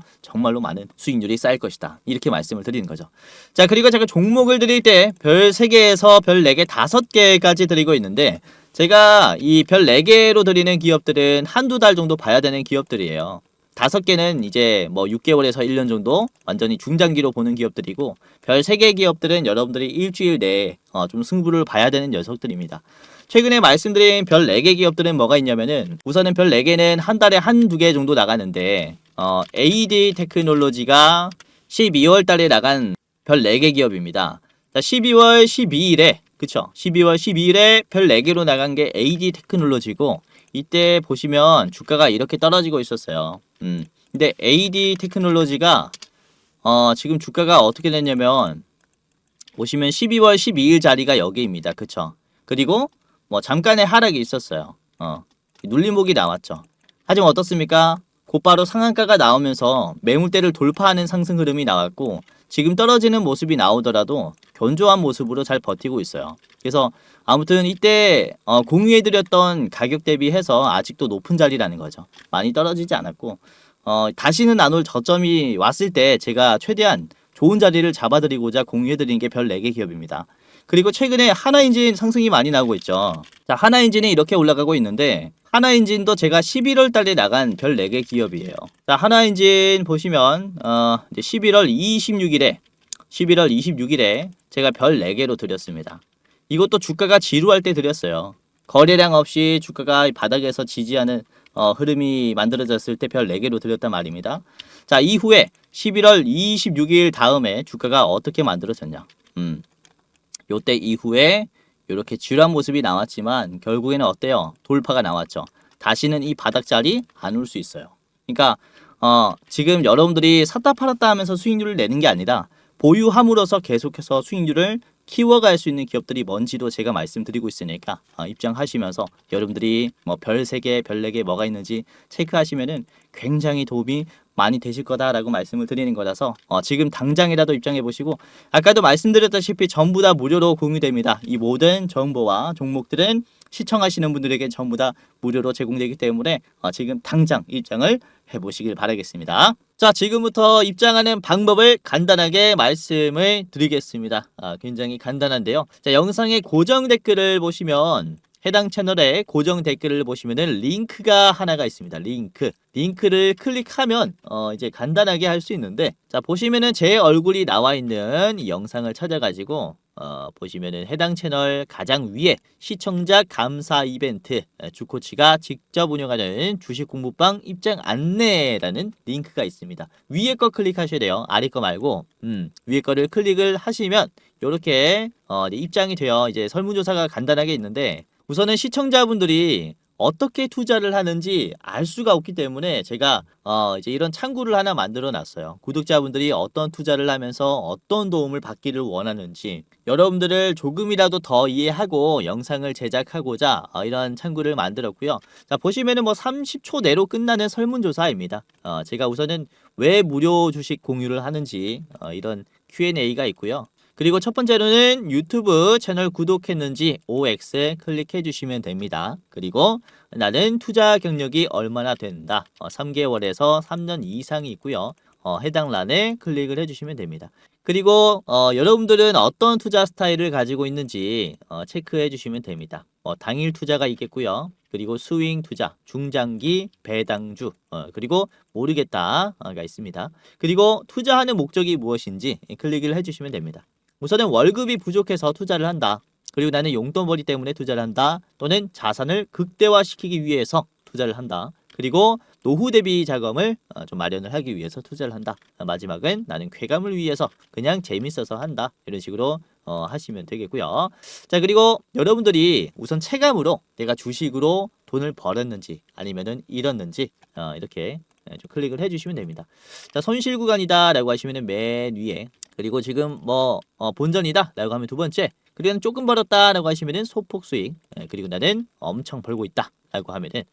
많은 수익률이 쌓일 것이다, 이렇게 말씀을 드리는 거죠. 자, 그리고 제가 종목을 드릴 때 별 3개에서 별 4개, 5개까지 드리고 있는데, 제가 이 별 4개로 드리는 기업들은 한두 달 정도 봐야 되는 기업들이에요. 5개는 이제 뭐 6개월에서 1년 정도 완전히 중장기로 보는 기업들이고, 별 3개 기업들은 여러분들이 일주일 내에 좀 승부를 봐야 되는 녀석들입니다. 최근에 말씀드린 별 4개 기업들은 뭐가 있냐면은, 우선은 별 4개는 한 달에 한두 개 정도 나가는데, AD 테크놀로지가 12월 달에 나간 별 4개 기업입니다. 자, 12월 12일에, 그쵸? 12월 12일에 별 4개로 나간 게 AD 테크놀로지고, 이때 보시면 주가가 이렇게 떨어지고 있었어요. 근데 AD 테크놀로지가 지금 주가가 어떻게 됐냐면, 보시면 12월 12일 자리가 여기입니다. 그쵸? 그리고 뭐 잠깐의 하락이 있었어요. 눌림목이 나왔죠. 하지만 어떻습니까? 곧바로 상한가가 나오면서 매물대를 돌파하는 상승 흐름이 나왔고, 지금 떨어지는 모습이 나오더라도 견조한 모습으로 잘 버티고 있어요. 그래서 아무튼 이때 공유해드렸던 가격 대비해서 아직도 높은 자리라는 거죠. 많이 떨어지지 않았고, 다시는 안 올 저점이 왔을 때 제가 최대한 좋은 자리를 잡아드리고자 공유해드린 게 별 4개 기업입니다. 그리고 최근에 하나인진 상승이 많이 나오고 있죠. 자, 하나인진이 이렇게 올라가고 있는데, 하나인진도 제가 11월 달에 나간 별 4개 기업이에요. 자, 하나인진 보시면 이제 11월 26일에 제가 별 4개로 드렸습니다. 이것도 주가가 지루할 때 드렸어요. 거래량 없이 주가가 바닥에서 지지하는 흐름이 만들어졌을 때 별 4개로 드렸단 말입니다. 자, 이후에 11월 26일 다음에 주가가 어떻게 만들어졌냐. 요때 이후에 이렇게 지루한 모습이 나왔지만 결국에는 어때요? 돌파가 나왔죠. 다시는 이 바닥 자리 안 올 수 있어요. 그러니까 지금 여러분들이 샀다 팔았다 하면서 수익률을 내는 게 아니라 보유함으로써 계속해서 수익률을 키워갈 수 있는 기업들이 뭔지도 제가 말씀드리고 있으니까 입장하시면서 여러분들이 뭐 별 3개, 별 4개 뭐가 있는지 체크하시면은 굉장히 도움이 많이 되실 거다라고 말씀을 드리는 거라서 지금 당장이라도 입장해 보시고, 아까도 말씀드렸다시피 전부 다 무료로 공유됩니다. 이 모든 정보와 종목들은 시청하시는 분들에게 전부 다 무료로 제공되기 때문에 지금 당장 입장을 해 보시길 바라겠습니다. 자, 지금부터 입장하는 방법을 간단하게 말씀을 드리겠습니다. 굉장히 간단한데요. 자, 영상의 고정 댓글을 보시면 해당 채널의 고정 댓글을 보시면은 링크가 하나가 있습니다. 링크를 클릭하면 이제 간단하게 할 수 있는데, 자, 보시면은 제 얼굴이 나와 있는 이 영상을 찾아가지고 보시면은 해당 채널 가장 위에 시청자 감사 이벤트 주코치가 직접 운영하는 주식 공부방 입장 안내라는 링크가 있습니다. 위에 거 클릭하셔야 돼요. 아래 거 말고 위에 거를 클릭을 하시면 이렇게 입장이 되어 이제 설문조사가 간단하게 있는데, 우선은 시청자분들이 어떻게 투자를 하는지 알 수가 없기 때문에 제가 이제 이런 창구를 하나 만들어 놨어요. 구독자분들이 어떤 투자를 하면서 어떤 도움을 받기를 원하는지 여러분들을 조금이라도 더 이해하고 영상을 제작하고자 이런 창구를 만들었고요. 자, 보시면은 뭐 30초 내로 끝나는 설문조사입니다. 제가 우선은 왜 무료 주식 공유를 하는지 이런 Q&A가 있고요. 그리고 첫 번째로는 유튜브 채널 구독했는지 OX 클릭해 주시면 됩니다. 그리고 나는 투자 경력이 얼마나 된다. 3개월에서 3년 이상이 있고요. 해당 란에 클릭을 해주시면 됩니다. 그리고 여러분들은 어떤 투자 스타일을 가지고 있는지 체크해 주시면 됩니다. 당일 투자가 있겠고요. 그리고 스윙 투자, 중장기, 배당주, 그리고 모르겠다가 있습니다. 그리고 투자하는 목적이 무엇인지 클릭을 해주시면 됩니다. 우선은 월급이 부족해서 투자를 한다. 그리고 나는 용돈벌이 때문에 투자를 한다. 또는 자산을 극대화시키기 위해서 투자를 한다. 그리고 노후 대비 자금을 좀 마련을 하기 위해서 투자를 한다. 마지막은 나는 쾌감을 위해서 그냥 재밌어서 한다. 이런 식으로 하시면 되겠고요. 자, 그리고 여러분들이 우선 체감으로 내가 주식으로 돈을 벌었는지 아니면은 잃었는지 이렇게 좀 클릭을 해주시면 됩니다. 자, 손실 구간이다 라고 하시면은 맨 위에, 그리고 지금 뭐 본전이다 라고 하면 두 번째, 그리고 조금 벌었다 라고 하시면은 소폭 수익, 그리고 나는 엄청 벌고 있다 라고 하면은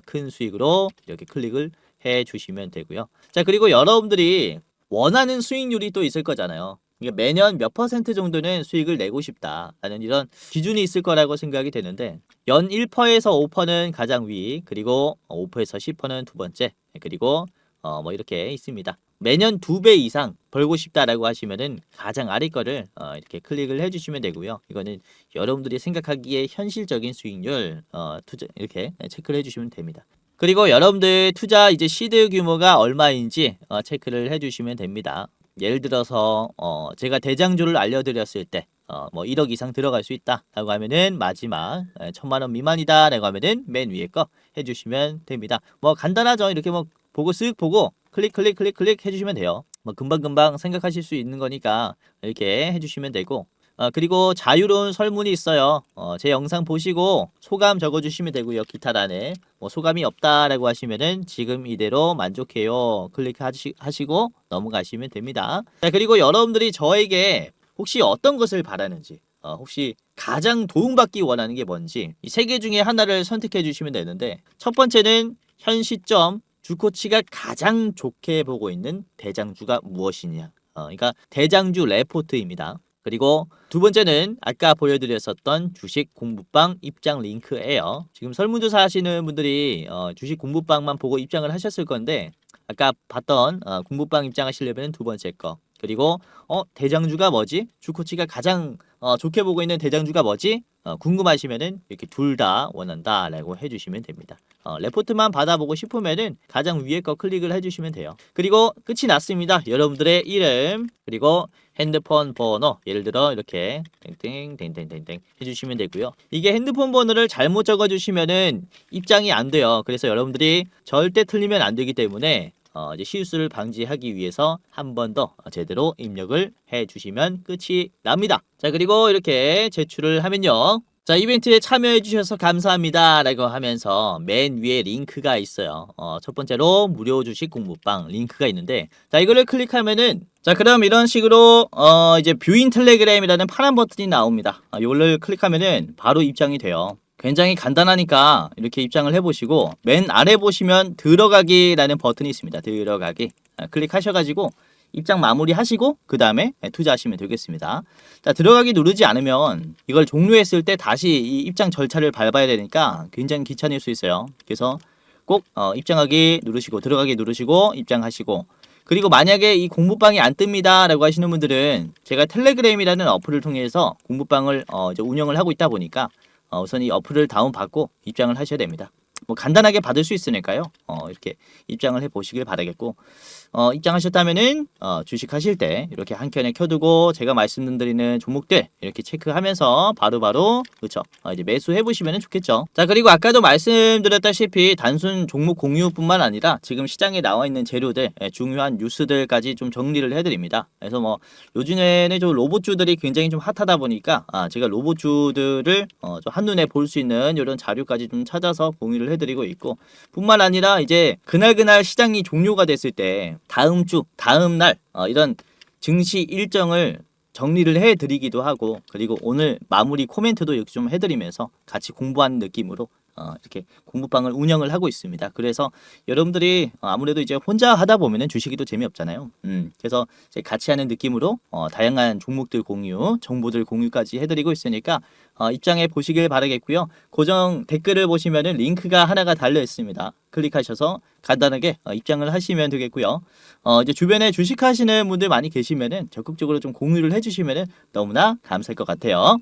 큰 수익으로 이렇게 클릭을 해 주시면 되고요. 자, 그리고 여러분들이 원하는 수익률이 또 있을 거잖아요. 이게 매년 몇 퍼센트 정도는 수익을 내고 싶다라는 이런 기준이 있을 거라고 생각이 되는데, 연 1%에서 5%는 가장 위, 그리고 5%에서 10%는 두 번째, 그리고 뭐 이렇게 있습니다. 매년 2배 이상 벌고 싶다라고 하시면은 가장 아래 거를 이렇게 클릭을 해주시면 되고요. 이거는 여러분들이 생각하기에 현실적인 수익률 투자 이렇게 체크를 해주시면 됩니다. 그리고 여러분들 투자 이제 시드 규모가 얼마인지 체크를 해주시면 됩니다. 예를 들어서 제가 대장주를 알려드렸을 때 뭐 1억 이상 들어갈 수 있다라고 하면은 마지막 1,000만 원 미만이다라고 하면은 맨 위에 거 해주시면 됩니다. 뭐 간단하죠. 이렇게 뭐 보고 쓱 보고 클릭 해주시면 돼요. 뭐 금방금방 생각하실 수 있는 거니까 이렇게 해주시면 되고, 그리고 자유로운 설문이 있어요. 제 영상 보시고 소감 적어주시면 되고요. 기타란에 뭐 소감이 없다라고 하시면은 지금 이대로 만족해요 클릭하시고 넘어가시면 됩니다. 자, 그리고 여러분들이 저에게 혹시 어떤 것을 바라는지, 혹시 가장 도움받기 원하는 게 뭔지 이 세 개 중에 하나를 선택해 주시면 되는데, 첫 번째는 현 시점 주코치가 가장 좋게 보고 있는 대장주가 무엇이냐, 그러니까 대장주 레포트입니다. 그리고 두 번째는 아까 보여드렸었던 주식 공부방 입장 링크예요. 지금 설문조사 하시는 분들이 주식 공부방만 보고 입장을 하셨을 건데, 아까 봤던 공부방 입장하시려면 두 번째 거, 그리고 대장주가 뭐지? 주코치가 가장 좋게 보고 있는 대장주가 뭐지? 궁금하시면은 이렇게 둘 다 원한다라고 해주시면 됩니다. 레포트만 받아보고 싶으면은 가장 위에 거 클릭을 해주시면 돼요. 그리고 끝이 났습니다. 여러분들의 이름 그리고 핸드폰 번호, 예를 들어 이렇게 땡땡땡땡땡땡 해주시면 되고요. 이게 핸드폰 번호를 잘못 적어주시면은 입장이 안 돼요. 그래서 여러분들이 절대 틀리면 안 되기 때문에 이제 실수를 방지하기 위해서 한 번 더 제대로 입력을 해주시면 끝이 납니다. 자, 그리고 이렇게 제출을 하면요. 자, 이벤트에 참여해 주셔서 감사합니다 라고 하면서 맨 위에 링크가 있어요. 첫 번째로 무료 주식 공부방 링크가 있는데, 자, 이거를 클릭하면은, 자, 그럼 이런 식으로 이제 뷰인 텔레그램이라는 파란 버튼이 나옵니다. 이거를 클릭하면은 바로 입장이 돼요. 굉장히 간단하니까 이렇게 입장을 해보시고, 맨 아래 보시면 들어가기라는 버튼이 있습니다. 들어가기 클릭하셔가지고 입장 마무리 하시고 그 다음에 투자하시면 되겠습니다. 자, 들어가기 누르지 않으면 이걸 종료했을 때 다시 이 입장 절차를 밟아야 되니까 굉장히 귀찮을 수 있어요. 그래서 꼭 입장하기 누르시고 들어가기 누르시고 입장하시고, 그리고 만약에 이 공부방이 안 뜹니다 라고 하시는 분들은 제가 텔레그램이라는 어플을 통해서 공부방을 이제 운영을 하고 있다 보니까 우선 이 어플을 다운받고 입장을 하셔야 됩니다. 뭐 간단하게 받을 수 있으니까요. 이렇게 입장을 해 보시길 바라겠고, 입장하셨다면은 주식하실 때 이렇게 한 켠에 켜두고 제가 말씀드리는 종목들 이렇게 체크하면서 바로바로 그렇죠. 이제 매수해 보시면 좋겠죠. 자, 그리고 아까도 말씀드렸다시피 단순 종목 공유뿐만 아니라 지금 시장에 나와 있는 재료들, 중요한 뉴스들까지 좀 정리를 해드립니다. 그래서 뭐 요즘에는 좀 로봇주들이 굉장히 좀 핫하다 보니까 제가 로봇주들을 좀 한눈에 볼 수 있는 이런 자료까지 좀 찾아서 공유를 해드리고 있고, 뿐만 아니라 이제 그날 시장이 종료가 됐을 때 다음 주, 다음 날 이런 증시 일정을 정리를 해드리기도 하고, 그리고 오늘 마무리 코멘트도 이렇게 좀 해드리면서 같이 공부하는 느낌으로 이렇게 공부방을 운영을 하고 있습니다. 그래서 여러분들이 아무래도 이제 혼자 하다 보면은 주식이 또 재미없잖아요. 그래서 이제 같이 하는 느낌으로 다양한 종목들 공유, 정보들 공유까지 해드리고 있으니까 입장해 보시길 바라겠고요. 고정 댓글을 보시면은 링크가 하나가 달려 있습니다. 클릭하셔서 간단하게 입장을 하시면 되겠고요. 이제 주변에 주식하시는 분들 많이 계시면은 적극적으로 좀 공유를 해주시면은 너무나 감사할 것 같아요.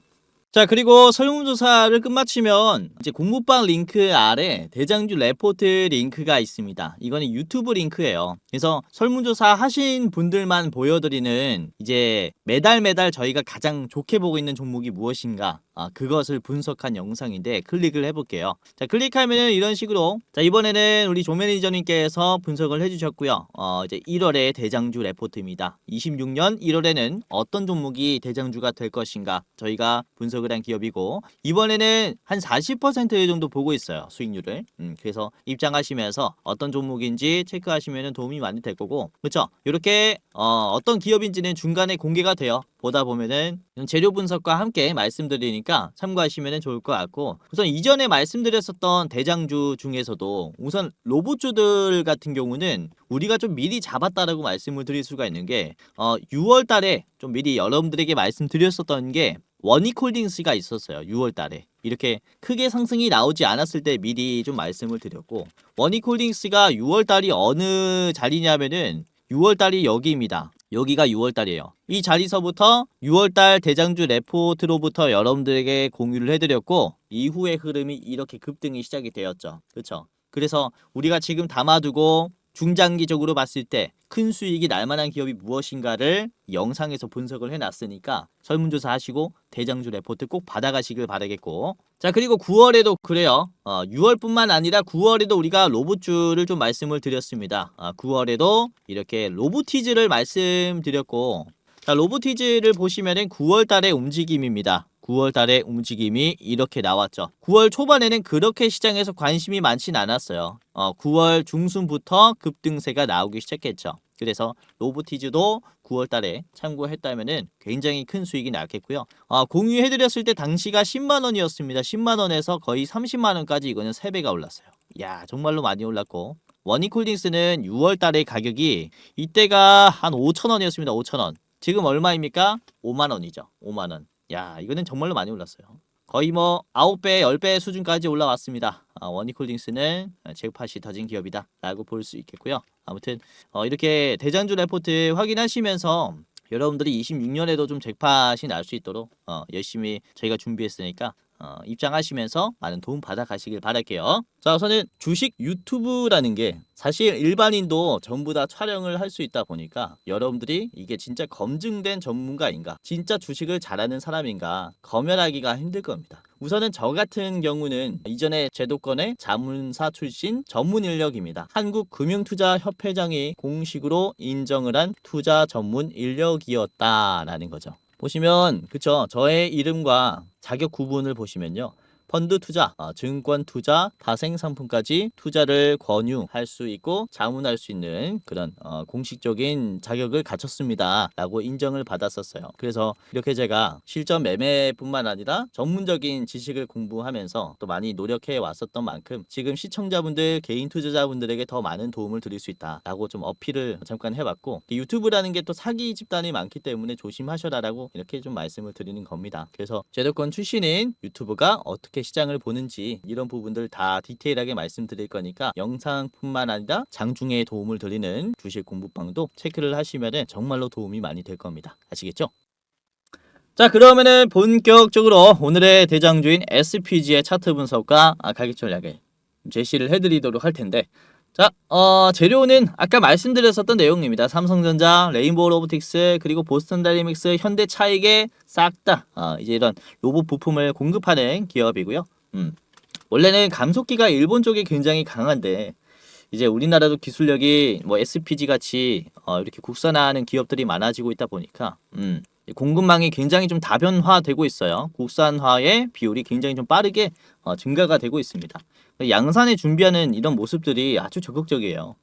자, 그리고 설문조사를 끝마치면 이제 공부방 링크 아래 대장주 레포트 링크가 있습니다. 이거는 유튜브 링크예요. 그래서 설문조사 하신 분들만 보여드리는 이제 매달 저희가 가장 좋게 보고 있는 종목이 무엇인가, 그것을 분석한 영상인데 클릭을 해볼게요. 자, 클릭하면은 이런 식으로, 자, 이번에는 우리 조 매니저님께서 분석을 해주셨고요. 이제 1월의 대장주 레포트입니다. 26년 1월에는 어떤 종목이 대장주가 될 것인가 저희가 분석을 한 기업이고, 이번에는 한 40% 정도 보고 있어요, 수익률을. 그래서 입장하시면서 어떤 종목인지 체크하시면 도움이 많이 될 거고, 그렇죠? 이렇게 어떤 기업인지는 중간에 공개가 돼요. 보다 보면은 재료 분석과 함께 말씀드리니까 참고하시면 좋을 것 같고, 우선 이전에 말씀드렸었던 대장주 중에서도 우선 로봇주들 같은 경우는 우리가 좀 미리 잡았다라고 말씀을 드릴 수가 있는 게 6월 달에 좀 미리 여러분들에게 말씀드렸었던 게 원익홀딩스가 있었어요. 6월 달에 이렇게 크게 상승이 나오지 않았을 때 미리 좀 말씀을 드렸고, 원익홀딩스가 6월 달이 어느 자리냐면은 6월 달이 여기입니다. 여기가 6월 달이에요. 이 자리서부터 6월 달 대장주 레포트로부터 여러분들에게 공유를 해드렸고, 이후의 흐름이 이렇게 급등이 시작이 되었죠. 그렇죠? 그래서 우리가 지금 담아두고 중장기적으로 봤을 때 큰 수익이 날 만한 기업이 무엇인가를 영상에서 분석을 해놨으니까 설문조사 하시고 대장주 레포트 꼭 받아가시길 바라겠고, 자, 그리고 9월에도 그래요. 6월뿐만 아니라 9월에도 우리가 로봇주를 좀 말씀을 드렸습니다. 9월에도 이렇게 로보티즈를 말씀드렸고, 자, 로보티즈를 보시면은 9월 달의 움직임입니다. 9월 달의 움직임이 이렇게 나왔죠. 9월 초반에는 그렇게 시장에서 관심이 많진 않았어요. 9월 중순부터 급등세가 나오기 시작했죠. 그래서 로보티즈도 9월 달에 참고했다면은 굉장히 큰 수익이 났겠고요. 공유해드렸을 때 당시가 10만 원이었습니다. 10만 원에서 거의 30만 원까지 이거는 3배가 올랐어요. 야, 정말로 많이 올랐고, 원익홀딩스는 6월 달의 가격이 이때가 한 5천 원이었습니다. 5천 원. 지금 얼마입니까? 5만 원이죠. 5만 원. 야, 이거는 정말로 많이 올랐어요. 거의 뭐 9배, 10배 수준까지 올라왔습니다. 원익홀딩스는 잭팟이 터진 기업이다 라고 볼 수 있겠고요. 아무튼 이렇게 대장주 레포트 확인하시면서 여러분들이 26년에도 좀 잭팟이 날 수 있도록 열심히 저희가 준비했으니까 입장하시면서 많은 도움 받아 가시길 바랄게요. 자, 우선은 주식 유튜브라는 게 사실 일반인도 전부 다 촬영을 할 수 있다 보니까 여러분들이 이게 진짜 검증된 전문가인가, 진짜 주식을 잘하는 사람인가 검열하기가 힘들 겁니다. 우선은 저 같은 경우는 이전에 제도권의 자문사 출신 전문 인력입니다. 한국금융투자협회장이 공식으로 인정을 한 투자 전문 인력이었다라는 거죠. 보시면 그쵸, 저의 이름과 자격 구분을 보시면요, 펀드 투자, 증권 투자, 파생 상품까지 투자를 권유할 수 있고 자문할 수 있는 그런 공식적인 자격을 갖췄습니다 라고 인정을 받았었어요. 그래서 이렇게 제가 실전 매매뿐만 아니라 전문적인 지식을 공부하면서 또 많이 노력해 왔었던 만큼 지금 시청자분들, 개인 투자자분들에게 더 많은 도움을 드릴 수 있다 라고 좀 어필을 잠깐 해봤고, 유튜브라는 게 또 사기 집단이 많기 때문에 조심하셔라 라고 이렇게 좀 말씀을 드리는 겁니다. 그래서 제도권 출신인 유튜브가 어떻게 시장을 보는지 이런 부분들 다 디테일하게 말씀드릴 거니까 영상뿐만 아니라 장중에 도움을 드리는 주식 공부방도 체크를 하시면은 정말로 도움이 많이 될 겁니다. 아시겠죠? 자, 그러면은 본격적으로 오늘의 대장주인 SPG의 차트 분석과 가격 전략을 제시를 해드리도록 할 텐데, 자, 재료는 아까 말씀드렸었던 내용입니다. 삼성전자, 레인보우 로보틱스, 그리고 보스턴 다이내믹스, 현대 차익에 싹 다 이제 이런 로봇 부품을 공급하는 기업이고요. 원래는 감속기가 일본 쪽이 굉장히 강한데 이제 우리나라도 기술력이 뭐 SPG 같이 이렇게 국산화하는 기업들이 많아지고 있다 보니까 공급망이 굉장히 좀 다변화되고 있어요. 국산화의 비율이 굉장히 좀 빠르게 증가가 되고 있습니다. 양산에 준비하는 이런 모습들이 아주 적극적이에요.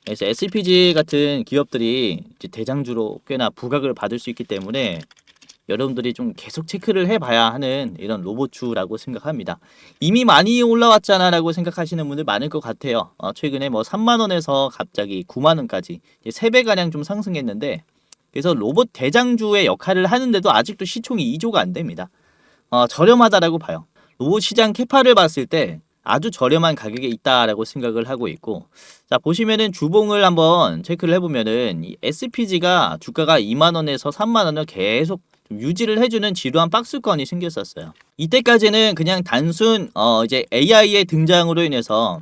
그래서 SPG 같은 기업들이 이제 대장주로 꽤나 부각을 받을 수 있기 때문에 여러분들이 좀 계속 체크를 해봐야 하는 이런 로봇주라고 생각합니다. 이미 많이 올라왔잖아 라고 생각하시는 분들 많을 것 같아요. 최근에 뭐 3만원에서 갑자기 9만원까지 3배가량 좀 상승했는데, 그래서 로봇 대장주의 역할을 하는데도 아직도 시총이 2조가 안 됩니다. 저렴하다라고 봐요. 로봇 시장 캐파를 봤을 때 아주 저렴한 가격에 있다라고 생각을 하고 있고, 자, 보시면은 주봉을 한번 체크를 해보면은 이 SPG가 주가가 2만원에서 3만원을 계속 좀 유지를 해주는 지루한 박스권이 생겼었어요. 이때까지는 그냥 단순 이제 AI의 등장으로 인해서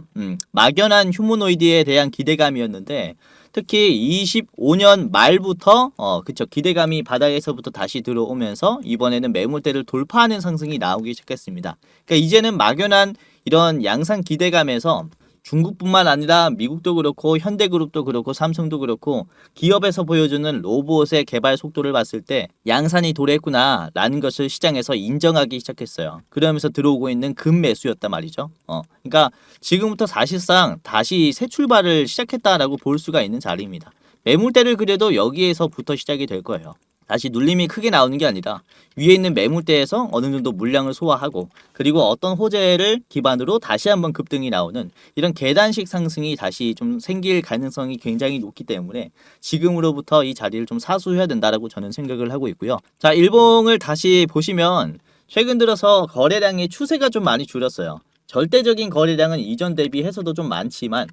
막연한 휴머노이드에 대한 기대감이었는데, 특히 25년 말부터 그쵸, 기대감이 바닥에서부터 다시 들어오면서 이번에는 매물대를 돌파하는 상승이 나오기 시작했습니다. 그러니까 이제는 막연한 이런 양산 기대감에서 중국뿐만 아니라 미국도 그렇고 현대그룹도 그렇고 삼성도 그렇고 기업에서 보여주는 로봇의 개발 속도를 봤을 때 양산이 도래했구나 라는 것을 시장에서 인정하기 시작했어요. 그러면서 들어오고 있는 급매수였단 말이죠. 그러니까 지금부터 사실상 다시 새 출발을 시작했다라고 볼 수가 있는 자리입니다. 매물대를 그려도 여기에서부터 시작이 될 거예요. 다시 눌림이 크게 나오는 게 아니라 위에 있는 매물대에서 어느 정도 물량을 소화하고, 그리고 어떤 호재를 기반으로 다시 한번 급등이 나오는 이런 계단식 상승이 다시 좀 생길 가능성이 굉장히 높기 때문에 지금으로부터 이 자리를 좀 사수해야 된다라고 저는 생각을 하고 있고요. 자, 일봉을 다시 보시면 최근 들어서 거래량의 추세가 좀 많이 줄었어요. 절대적인 거래량은 이전 대비해서도 좀 많지만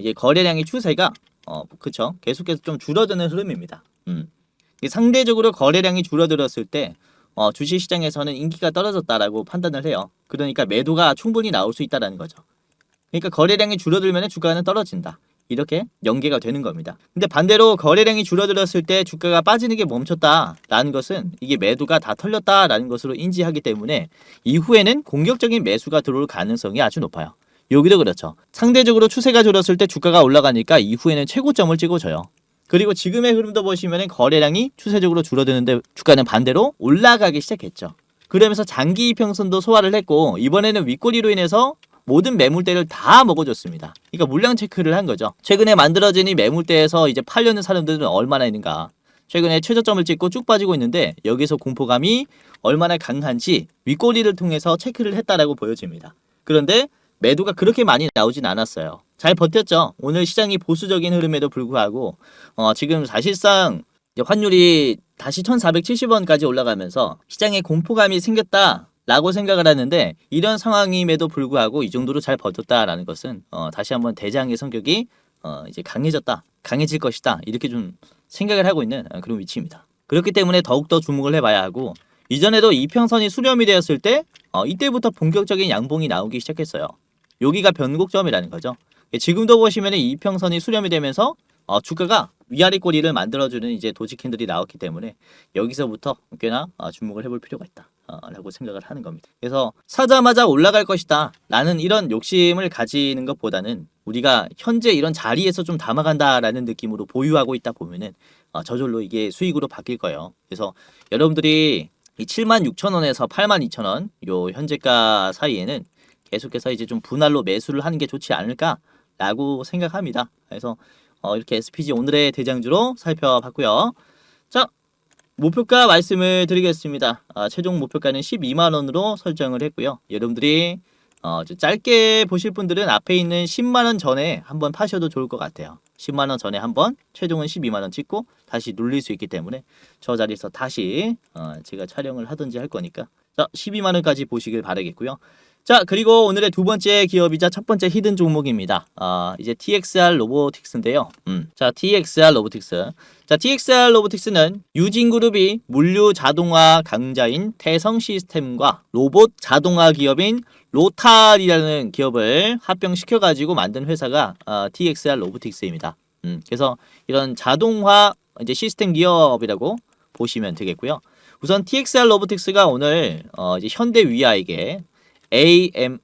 이 거래량의 추세가 그쵸, 계속해서 좀 줄어드는 흐름입니다. 상대적으로 거래량이 줄어들었을 때 주식시장에서는 인기가 떨어졌다라고 판단을 해요. 그러니까 매도가 충분히 나올 수 있다는 거죠. 그러니까 거래량이 줄어들면 주가는 떨어진다. 이렇게 연계가 되는 겁니다. 근데 반대로 거래량이 줄어들었을 때 주가가 빠지는 게 멈췄다라는 것은 이게 매도가 다 털렸다라는 것으로 인지하기 때문에 이후에는 공격적인 매수가 들어올 가능성이 아주 높아요. 여기도 그렇죠. 상대적으로 추세가 줄었을 때 주가가 올라가니까 이후에는 최고점을 찍어줘요. 그리고 지금의 흐름도 보시면 거래량이 추세적으로 줄어드는데 주가는 반대로 올라가기 시작했죠. 그러면서 장기 이평선도 소화를 했고 이번에는 윗꼬리로 인해서 모든 매물대를 다 먹어줬습니다. 그러니까 물량 체크를 한 거죠. 최근에 만들어진 이 매물대에서 이제 팔려는 사람들은 얼마나 있는가. 최근에 최저점을 찍고 쭉 빠지고 있는데 여기서 공포감이 얼마나 강한지 윗꼬리를 통해서 체크를 했다라고 보여집니다. 그런데 매도가 그렇게 많이 나오진 않았어요. 잘 버텼죠. 오늘 시장이 보수적인 흐름에도 불구하고 지금 사실상 환율이 다시 1470원까지 올라가면서 시장에 공포감이 생겼다라고 생각을 하는데, 이런 상황임에도 불구하고 이 정도로 잘 버텼다라는 것은 다시 한번 대장의 성격이 이제 강해질 것이다, 이렇게 좀 생각을 하고 있는 그런 위치입니다. 그렇기 때문에 더욱더 주목을 해봐야 하고, 이전에도 이평선이 수렴이 되었을 때 이때부터 본격적인 양봉이 나오기 시작했어요. 여기가 변곡점이라는 거죠. 지금도 보시면 이평선이 수렴이 되면서 주가가 위아래 꼬리를 만들어주는 이제 도지 캔들이 나왔기 때문에 여기서부터 꽤나 주목을 해볼 필요가 있다 라고 생각을 하는 겁니다. 그래서 사자마자 올라갈 것이다 라는 이런 욕심을 가지는 것보다는 우리가 현재 이런 자리에서 좀 담아간다라는 느낌으로 보유하고 있다 보면은 저절로 이게 수익으로 바뀔 거예요. 그래서 여러분들이 이 76,000원에서 82,000원 요 현재가 사이에는 계속해서 이제 좀 분할로 매수를 하는 게 좋지 않을까라고 생각합니다. 그래서 이렇게 SPG 오늘의 대장주로 살펴봤고요. 자, 목표가 말씀을 드리겠습니다. 최종 목표가는 12만원으로 설정을 했고요. 여러분들이 짧게 보실 분들은 앞에 있는 10만원 전에 한번 파셔도 좋을 것 같아요. 10만원 전에 한번, 최종은 12만원 찍고 다시 눌릴 수 있기 때문에 저 자리에서 다시 제가 촬영을 하든지 할 거니까, 자, 12만원까지 보시길 바라겠고요. 자, 그리고 오늘의 두 번째 기업이자 첫 번째 히든 종목입니다. 이제 TXR 로보틱스인데요. 자, TXR 로보틱스. 자, TXR 로보틱스는 유진그룹이 물류 자동화 강자인 태성 시스템과 로봇 자동화 기업인 로탈이라는 기업을 합병시켜가지고 만든 회사가 TXR 로보틱스입니다. 그래서 이런 자동화 이제 시스템 기업이라고 보시면 되겠고요. 우선 TXR 로보틱스가 오늘 이제 현대 위아에게 AMR,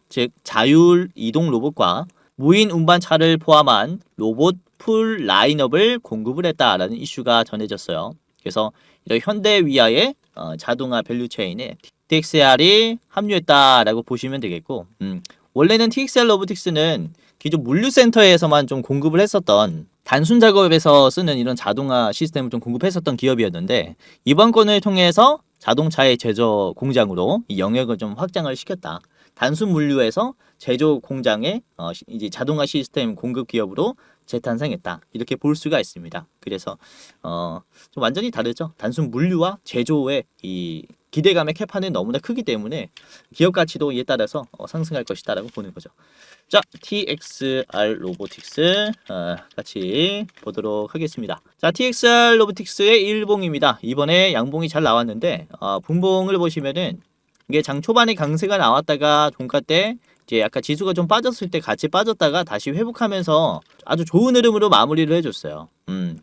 즉 자율 이동 로봇과 무인 운반차를 포함한 로봇 풀 라인업을 공급을 했다라는 이슈가 전해졌어요. 그래서 이런 현대 위아의 자동화 밸류체인에 TXR이 합류했다라고 보시면 되겠고, 원래는 TXR 로보틱스는 기존 물류센터에서만 좀 공급을 했었던 단순 작업에서 쓰는 이런 자동화 시스템을 좀 공급했었던 기업이었는데, 이번 건을 통해서 자동차의 제조 공장으로 이 영역을 좀 확장을 시켰다. 단순 물류에서 제조 공장에 이제 자동화 시스템 공급 기업으로 재탄생했다. 이렇게 볼 수가 있습니다. 그래서 좀 완전히 다르죠. 단순 물류와 제조의 이 기대감의 캐파는 너무나 크기 때문에 기업 가치도 이에 따라서 상승할 것이다라고 보는 거죠. 자, TXR 로보틱스 같이 보도록 하겠습니다. 자, TXR 로보틱스의 일봉입니다. 이번에 양봉이 잘 나왔는데 분봉을 보시면은 이게 장 초반에 강세가 나왔다가 종가 때 이제 약간 지수가 좀 빠졌을 때 같이 빠졌다가 다시 회복하면서 아주 좋은 흐름으로 마무리를 해줬어요.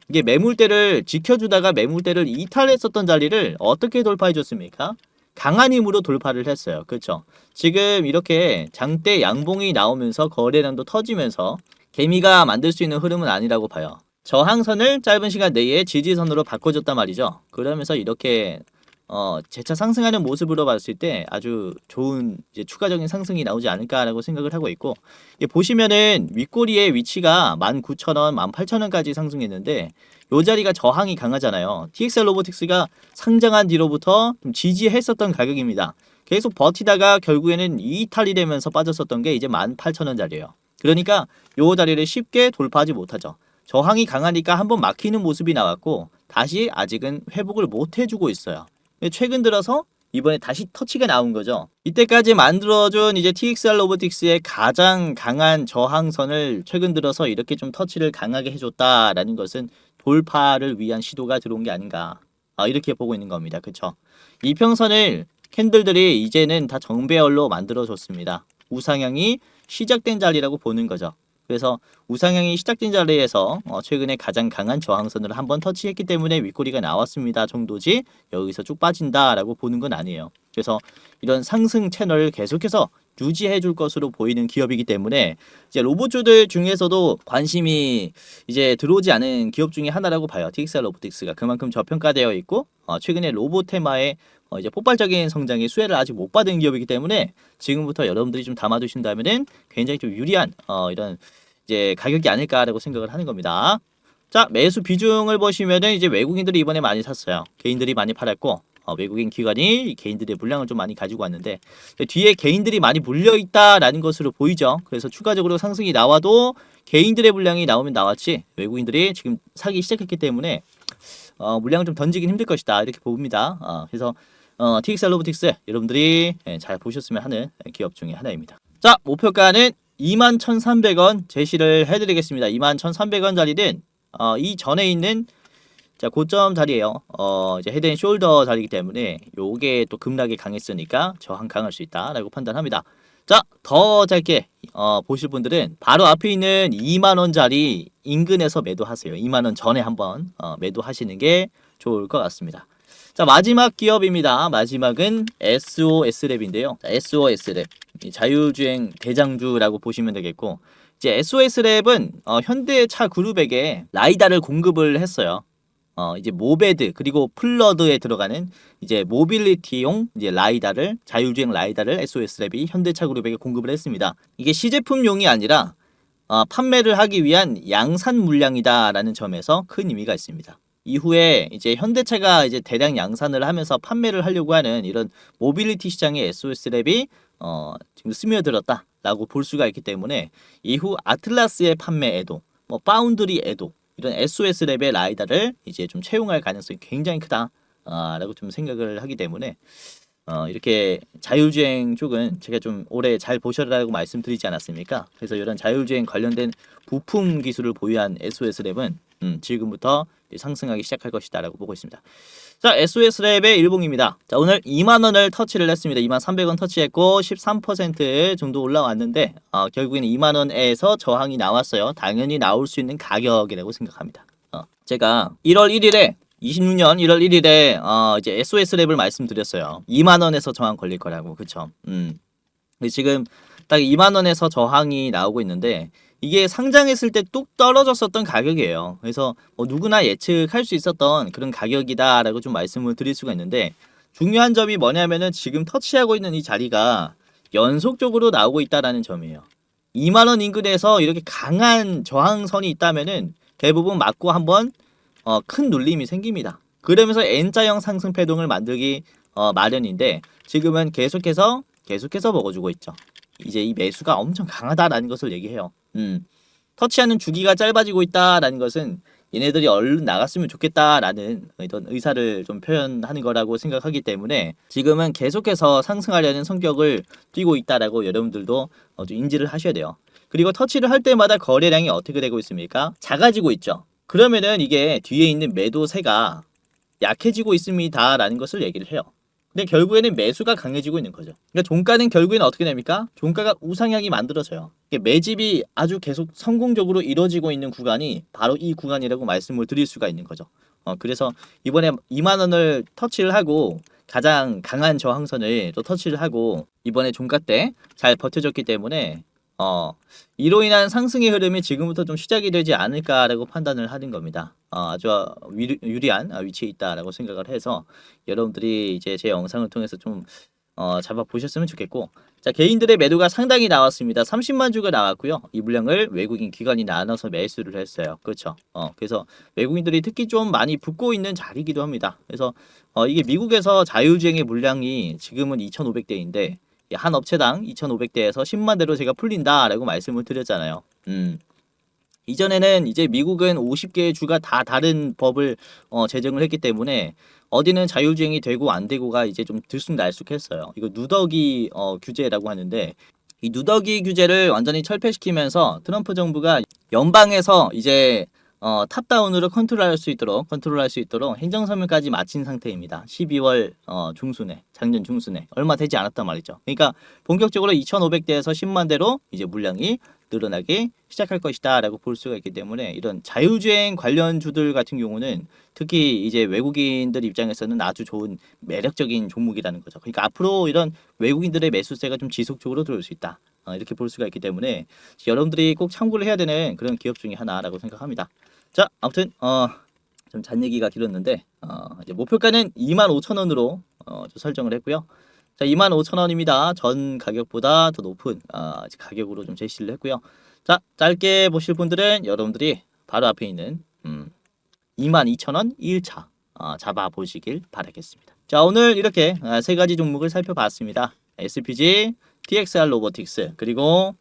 이게 매물대를 지켜주다가 매물대를 이탈했었던 자리를 어떻게 돌파해줬습니까? 강한 힘으로 돌파를 했어요. 그렇죠? 지금 이렇게 장대 양봉이 나오면서 거래량도 터지면서 개미가 만들 수 있는 흐름은 아니라고 봐요. 저항선을 짧은 시간 내에 지지선으로 바꿔줬단 말이죠. 그러면서 이렇게 재차 상승하는 모습으로 봤을 때 아주 좋은 이제 추가적인 상승이 나오지 않을까라고 생각을 하고 있고, 보시면은 윗꼬리의 위치가 19,000원, 18,000원까지 상승했는데 요 자리가 저항이 강하잖아요. TXR 로보틱스가 상장한 뒤로부터 좀 지지했었던 가격입니다. 계속 버티다가 결국에는 이탈이 되면서 빠졌었던 게 이제 18,000원 자리예요. 그러니까 요 자리를 쉽게 돌파하지 못하죠. 저항이 강하니까 한번 막히는 모습이 나왔고 다시 아직은 회복을 못 해주고 있어요. 최근 들어서 이번에 다시 터치가 나온 거죠. 이때까지 만들어준 이제 TXR 로보틱스의 가장 강한 저항선을 최근 들어서 이렇게 좀 터치를 강하게 해줬다라는 것은 돌파를 위한 시도가 들어온 게 아닌가, 이렇게 보고 있는 겁니다. 그쵸? 이평선을 캔들들이 이제는 다 정배열로 만들어줬습니다. 우상향이 시작된 자리라고 보는 거죠. 그래서 우상향이 시작된 자리에서 최근에 가장 강한 저항선을 한번 터치했기 때문에 윗꼬리가 나왔습니다 정도지 여기서 쭉 빠진다라고 보는 건 아니에요. 그래서 이런 상승 채널을 계속해서 유지해 줄 것으로 보이는 기업이기 때문에 이제 로봇주들 중에서도 관심이 이제 들어오지 않은 기업 중에 하나라고 봐요. TXR 로보틱스가 그만큼 저평가되어 있고 최근에 로봇 테마에 이제 폭발적인 성장의 수혜를 아직 못 받은 기업이기 때문에 지금부터 여러분들이 좀 담아두신다면은 굉장히 좀 유리한 이런 이제 가격이 아닐까라고 생각을 하는 겁니다. 자, 매수 비중을 보시면은 이제 외국인들이 이번에 많이 샀어요. 개인들이 많이 팔았고 외국인 기관이 개인들의 물량을 좀 많이 가지고 왔는데 뒤에 개인들이 많이 물려 있다라는 것으로 보이죠. 그래서 추가적으로 상승이 나와도 개인들의 물량이 나오면 나왔지 외국인들이 지금 사기 시작했기 때문에 물량을 좀 던지긴 힘들 것이다 이렇게 봅니다. 그래서 TXR 로보틱스 여러분들이 잘 보셨으면 하는 기업 중에 하나입니다. 자, 목표가는 21,300원 제시를 해드리겠습니다. 21,300원 자리는 이 전에 있는 자 고점 자리예요. 이제 헤드 앤 숄더 자리이기 때문에 요게 또 급락이 강했으니까 저항 강할 수 있다라고 판단합니다. 자, 더 짧게 보실 분들은 바로 앞에 있는 2만원 자리 인근에서 매도하세요. 2만원 전에 한번 매도하시는 게 좋을 것 같습니다. 자, 마지막 기업입니다. 마지막은 SOS랩인데요. SOS랩 자율주행 대장주라고 보시면 되겠고, 이제 SOS랩은 현대차 그룹에게 라이다를 공급을 했어요. 이제 모베드 그리고 플러드에 들어가는 이제 모빌리티용 이제 라이다를 자율주행 라이다를 SOS랩이 현대차 그룹에게 공급을 했습니다. 이게 시제품용이 아니라 판매를 하기 위한 양산 물량이다라는 점에서 큰 의미가 있습니다. 이후에 이제 현대차가 이제 대량 양산을 하면서 판매를 하려고 하는 이런 모빌리티 시장에 SOS랩이 지금 스며들었다라고 볼 수가 있기 때문에 이후 아틀라스의 판매에도 파운드리에도 이런 SOS랩의 라이다를 이제 좀 채용할 가능성이 굉장히 크다 라고 좀 생각을 하기 때문에 이렇게 자율주행 쪽은 제가 좀 올해 잘 보셔라고 말씀드리지 않았습니까? 그래서 이런 자율주행 관련된 부품 기술을 보유한 SOS랩은 지금부터 상승하기 시작할 것이다라고 보고 있습니다. 자, SOS랩의 일봉입니다. 자, 오늘 2만원을 터치를 했습니다. 2만300원 터치했고 13% 정도 올라왔는데 결국에는 2만원에서 저항이 나왔어요. 당연히 나올 수 있는 가격이라고 생각합니다. 제가 1월 1일에 26년 1월 1일에 이제 SOS랩을 말씀드렸어요. 2만원에서 저항 걸릴 거라고. 그쵸? 지금 딱 2만원에서 저항이 나오고 있는데 이게 상장했을 때 뚝 떨어졌었던 가격이에요. 그래서 뭐 누구나 예측할 수 있었던 그런 가격이다라고 좀 말씀을 드릴 수가 있는데 중요한 점이 뭐냐면은 지금 터치하고 있는 이 자리가 연속적으로 나오고 있다라는 점이에요. 2만원 인근에서 이렇게 강한 저항선이 있다면은 대부분 맞고 한번 큰 눌림이 생깁니다. 그러면서 N자형 상승 패동을 만들기 마련인데 지금은 계속해서 먹어주고 있죠. 이제 이 매수가 엄청 강하다라는 것을 얘기해요. 터치하는 주기가 짧아지고 있다라는 것은 얘네들이 얼른 나갔으면 좋겠다라는 이런 의사를 좀 표현하는 거라고 생각하기 때문에 지금은 계속해서 상승하려는 성격을 띠고 있다라고 여러분들도 좀 인지를 하셔야 돼요. 그리고 터치를 할 때마다 거래량이 어떻게 되고 있습니까? 작아지고 있죠. 그러면은 이게 뒤에 있는 매도세가 약해지고 있습니다라는 것을 얘기를 해요. 근데 결국에는 매수가 강해지고 있는 거죠. 그러니까 종가는 결국에는 어떻게 됩니까? 종가가 우상향이 만들어져요. 매집이 아주 계속 성공적으로 이루어지고 있는 구간이 바로 이 구간이라고 말씀을 드릴 수가 있는 거죠. 그래서 이번에 2만원을 터치를 하고 가장 강한 저항선을 또 터치를 하고 이번에 종가 때 잘 버텨줬기 때문에 이로 인한 상승의 흐름이 지금부터 좀 시작이 되지 않을까라고 판단을 하는 겁니다. 아주 유리한 위치에 있다라고 생각을 해서 여러분들이 이제 제 영상을 통해서 좀 잡아 보셨으면 좋겠고, 자, 개인들의 매도가 상당히 나왔습니다. 30만 주가 나왔고요. 이 물량을 외국인 기관이 나눠서 매수를 했어요. 그렇죠. 그래서 외국인들이 특히 좀 많이 붙고 있는 자리이기도 합니다. 그래서 이게 미국에서 자율주행의 물량이 지금은 2,500대인데 한 업체당 2,500대에서 10만 대로 제가 풀린다라고 말씀을 드렸잖아요. 이전에는 이제 미국은 50개의 주가 다 다른 법을 제정을 했기 때문에 어디는 자율주행이 되고 안 되고가 이제 좀 들쑥날쑥했어요. 이거 누더기 규제라고 하는데 이 누더기 규제를 완전히 철폐시키면서 트럼프 정부가 연방에서 이제 탑다운으로 컨트롤할 수 있도록 행정서명까지 마친 상태입니다. 12월 중순에, 작년 중순에 얼마 되지 않았단 말이죠. 그러니까 본격적으로 2,500대에서 10만 대로 이제 물량이 늘어나기 시작할 것이다 라고 볼 수가 있기 때문에 이런 자율주행 관련주들 같은 경우는 특히 이제 외국인들 입장에서는 아주 좋은 매력적인 종목이라는 거죠. 그러니까 앞으로 이런 외국인들의 매수세가 좀 지속적으로 들어올 수 있다. 이렇게 볼 수가 있기 때문에 여러분들이 꼭 참고를 해야 되는 그런 기업 중에 하나라고 생각합니다. 자, 아무튼 좀 잔 얘기가 길었는데 이제 목표가는 25,000원으로 설정을 했고요. 자, 25,000원입니다. 전 가격보다 더 높은 가격으로 좀 제시를 했고요. 자, 짧게 보실 분들은 여러분들이 바로 앞에 있는 22,000원 1차 잡아 보시길 바라겠습니다. 자, 오늘 이렇게 세 가지 종목을 살펴봤습니다. SPG, TXR 로보틱스, 그리고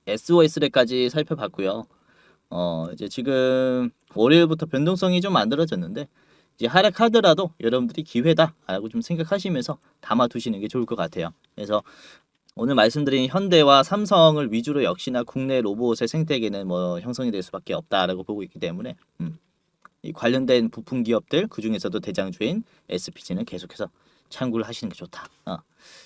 SOS까지 살펴봤고요. 이제 지금 월요일부터 변동성이 좀 만들어졌는데 이제 하락하더라도 여러분들이 기회다라고 좀 생각하시면서 담아두시는 게 좋을 것 같아요. 그래서 오늘 말씀드린 현대와 삼성을 위주로 역시나 국내 로봇의 생태계는 뭐 형성이 될 수밖에 없다라고 보고 있기 때문에 이 관련된 부품 기업들 그 중에서도 대장주인 SPG는 계속해서 참고를 하시는 게 좋다.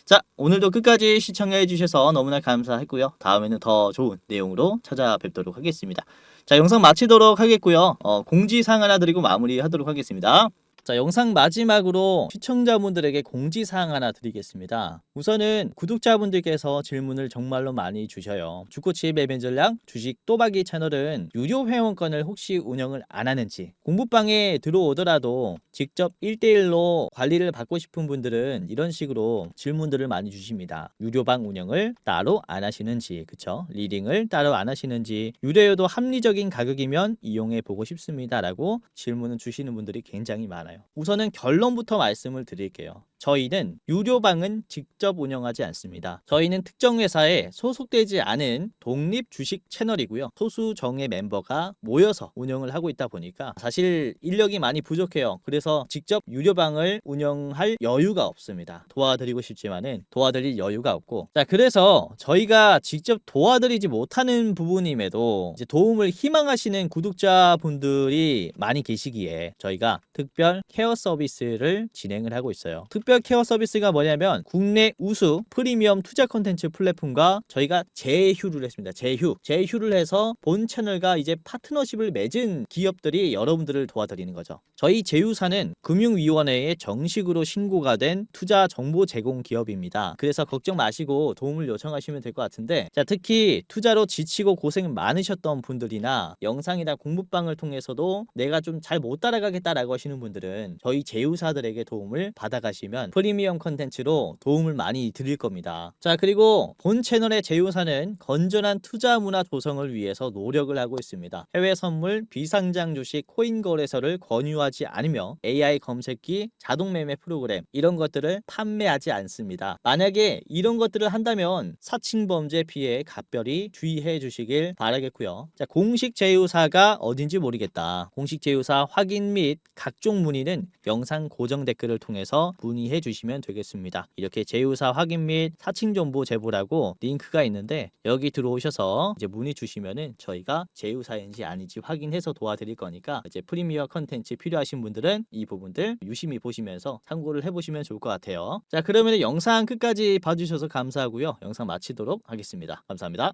자, 오늘도 끝까지 시청해 주셔서 너무나 감사했고요. 다음에는 더 좋은 내용으로 찾아뵙도록 하겠습니다. 자, 영상 마치도록 하겠고요. 공지사항 하나 드리고 마무리하도록 하겠습니다. 자, 영상 마지막으로 시청자분들에게 공지사항 하나 드리겠습니다. 우선은 구독자분들께서 질문을 정말로 많이 주셔요. 주코치의 매매 전략, 주식 또박이 채널은 유료 회원권을 혹시 운영을 안 하는지, 공부방에 들어오더라도 직접 1대1로 관리를 받고 싶은 분들은 이런 식으로 질문들을 많이 주십니다. 유료방 운영을 따로 안 하시는지, 그쵸? 리딩을 따로 안 하시는지, 유료여도 합리적인 가격이면 이용해 보고 싶습니다 라고 질문을 주시는 분들이 굉장히 많아요. 우선은 결론부터 말씀을 드릴게요. 저희는 유료방은 직접 운영하지 않습니다. 저희는 특정 회사에 소속되지 않은 독립 주식 채널이고요. 소수 정예 멤버가 모여서 운영을 하고 있다 보니까 사실 인력이 많이 부족해요. 그래서 직접 유료방을 운영할 여유가 없습니다. 도와드리고 싶지만은 도와드릴 여유가 없고, 자, 그래서 저희가 직접 도와드리지 못하는 부분임에도 이제 도움을 희망하시는 구독자분들이 많이 계시기에 저희가 특별 케어 서비스를 진행을 하고 있어요. 특별 케어 서비스가 뭐냐면 국내 우수 프리미엄 투자 콘텐츠 플랫폼과 저희가 제휴를 했습니다. 제휴를 해서 본 채널과 이제 파트너십을 맺은 기업들이 여러분들을 도와드리는 거죠. 저희 제휴사는 금융위원회에 정식으로 신고가 된 투자 정보 제공 기업입니다. 그래서 걱정 마시고 도움을 요청하시면 될 것 같은데, 자, 특히 투자로 지치고 고생 많으셨던 분들이나 영상이나 공부방을 통해서도 내가 좀 잘 못 따라가겠다라고 하시는 분들은 저희 제휴사들에게 도움을 받아가시면 프리미엄 컨텐츠로 도움을 많이 드릴 겁니다. 자, 그리고 본 채널의 제휴사는 건전한 투자 문화 조성을 위해서 노력을 하고 있습니다. 해외 선물, 비상장 주식, 코인 거래소를 권유하지 않으며 AI 검색기, 자동 매매 프로그램 이런 것들을 판매하지 않습니다. 만약에 이런 것들을 한다면 사칭 범죄 피해에 각별히 주의해 주시길 바라겠고요. 자, 공식 제휴사가 어딘지 모르겠다. 공식 제휴사 확인 및 각종 문의는 영상 고정 댓글을 통해서 문의해 주시면 되겠습니다. 이렇게 제휴사 확인 및 사칭 정보 제보라고 링크가 있는데 여기 들어오셔서 이제 문의 주시면은 저희가 제휴사인지 아닌지 확인해서 도와드릴 거니까 이제 프리미어 컨텐츠 필요하신 분들은 이 부분들 유심히 보시면서 참고를 해보시면 좋을 것 같아요. 자, 그러면 영상 끝까지 봐주셔서 감사하고요. 영상 마치도록 하겠습니다. 감사합니다.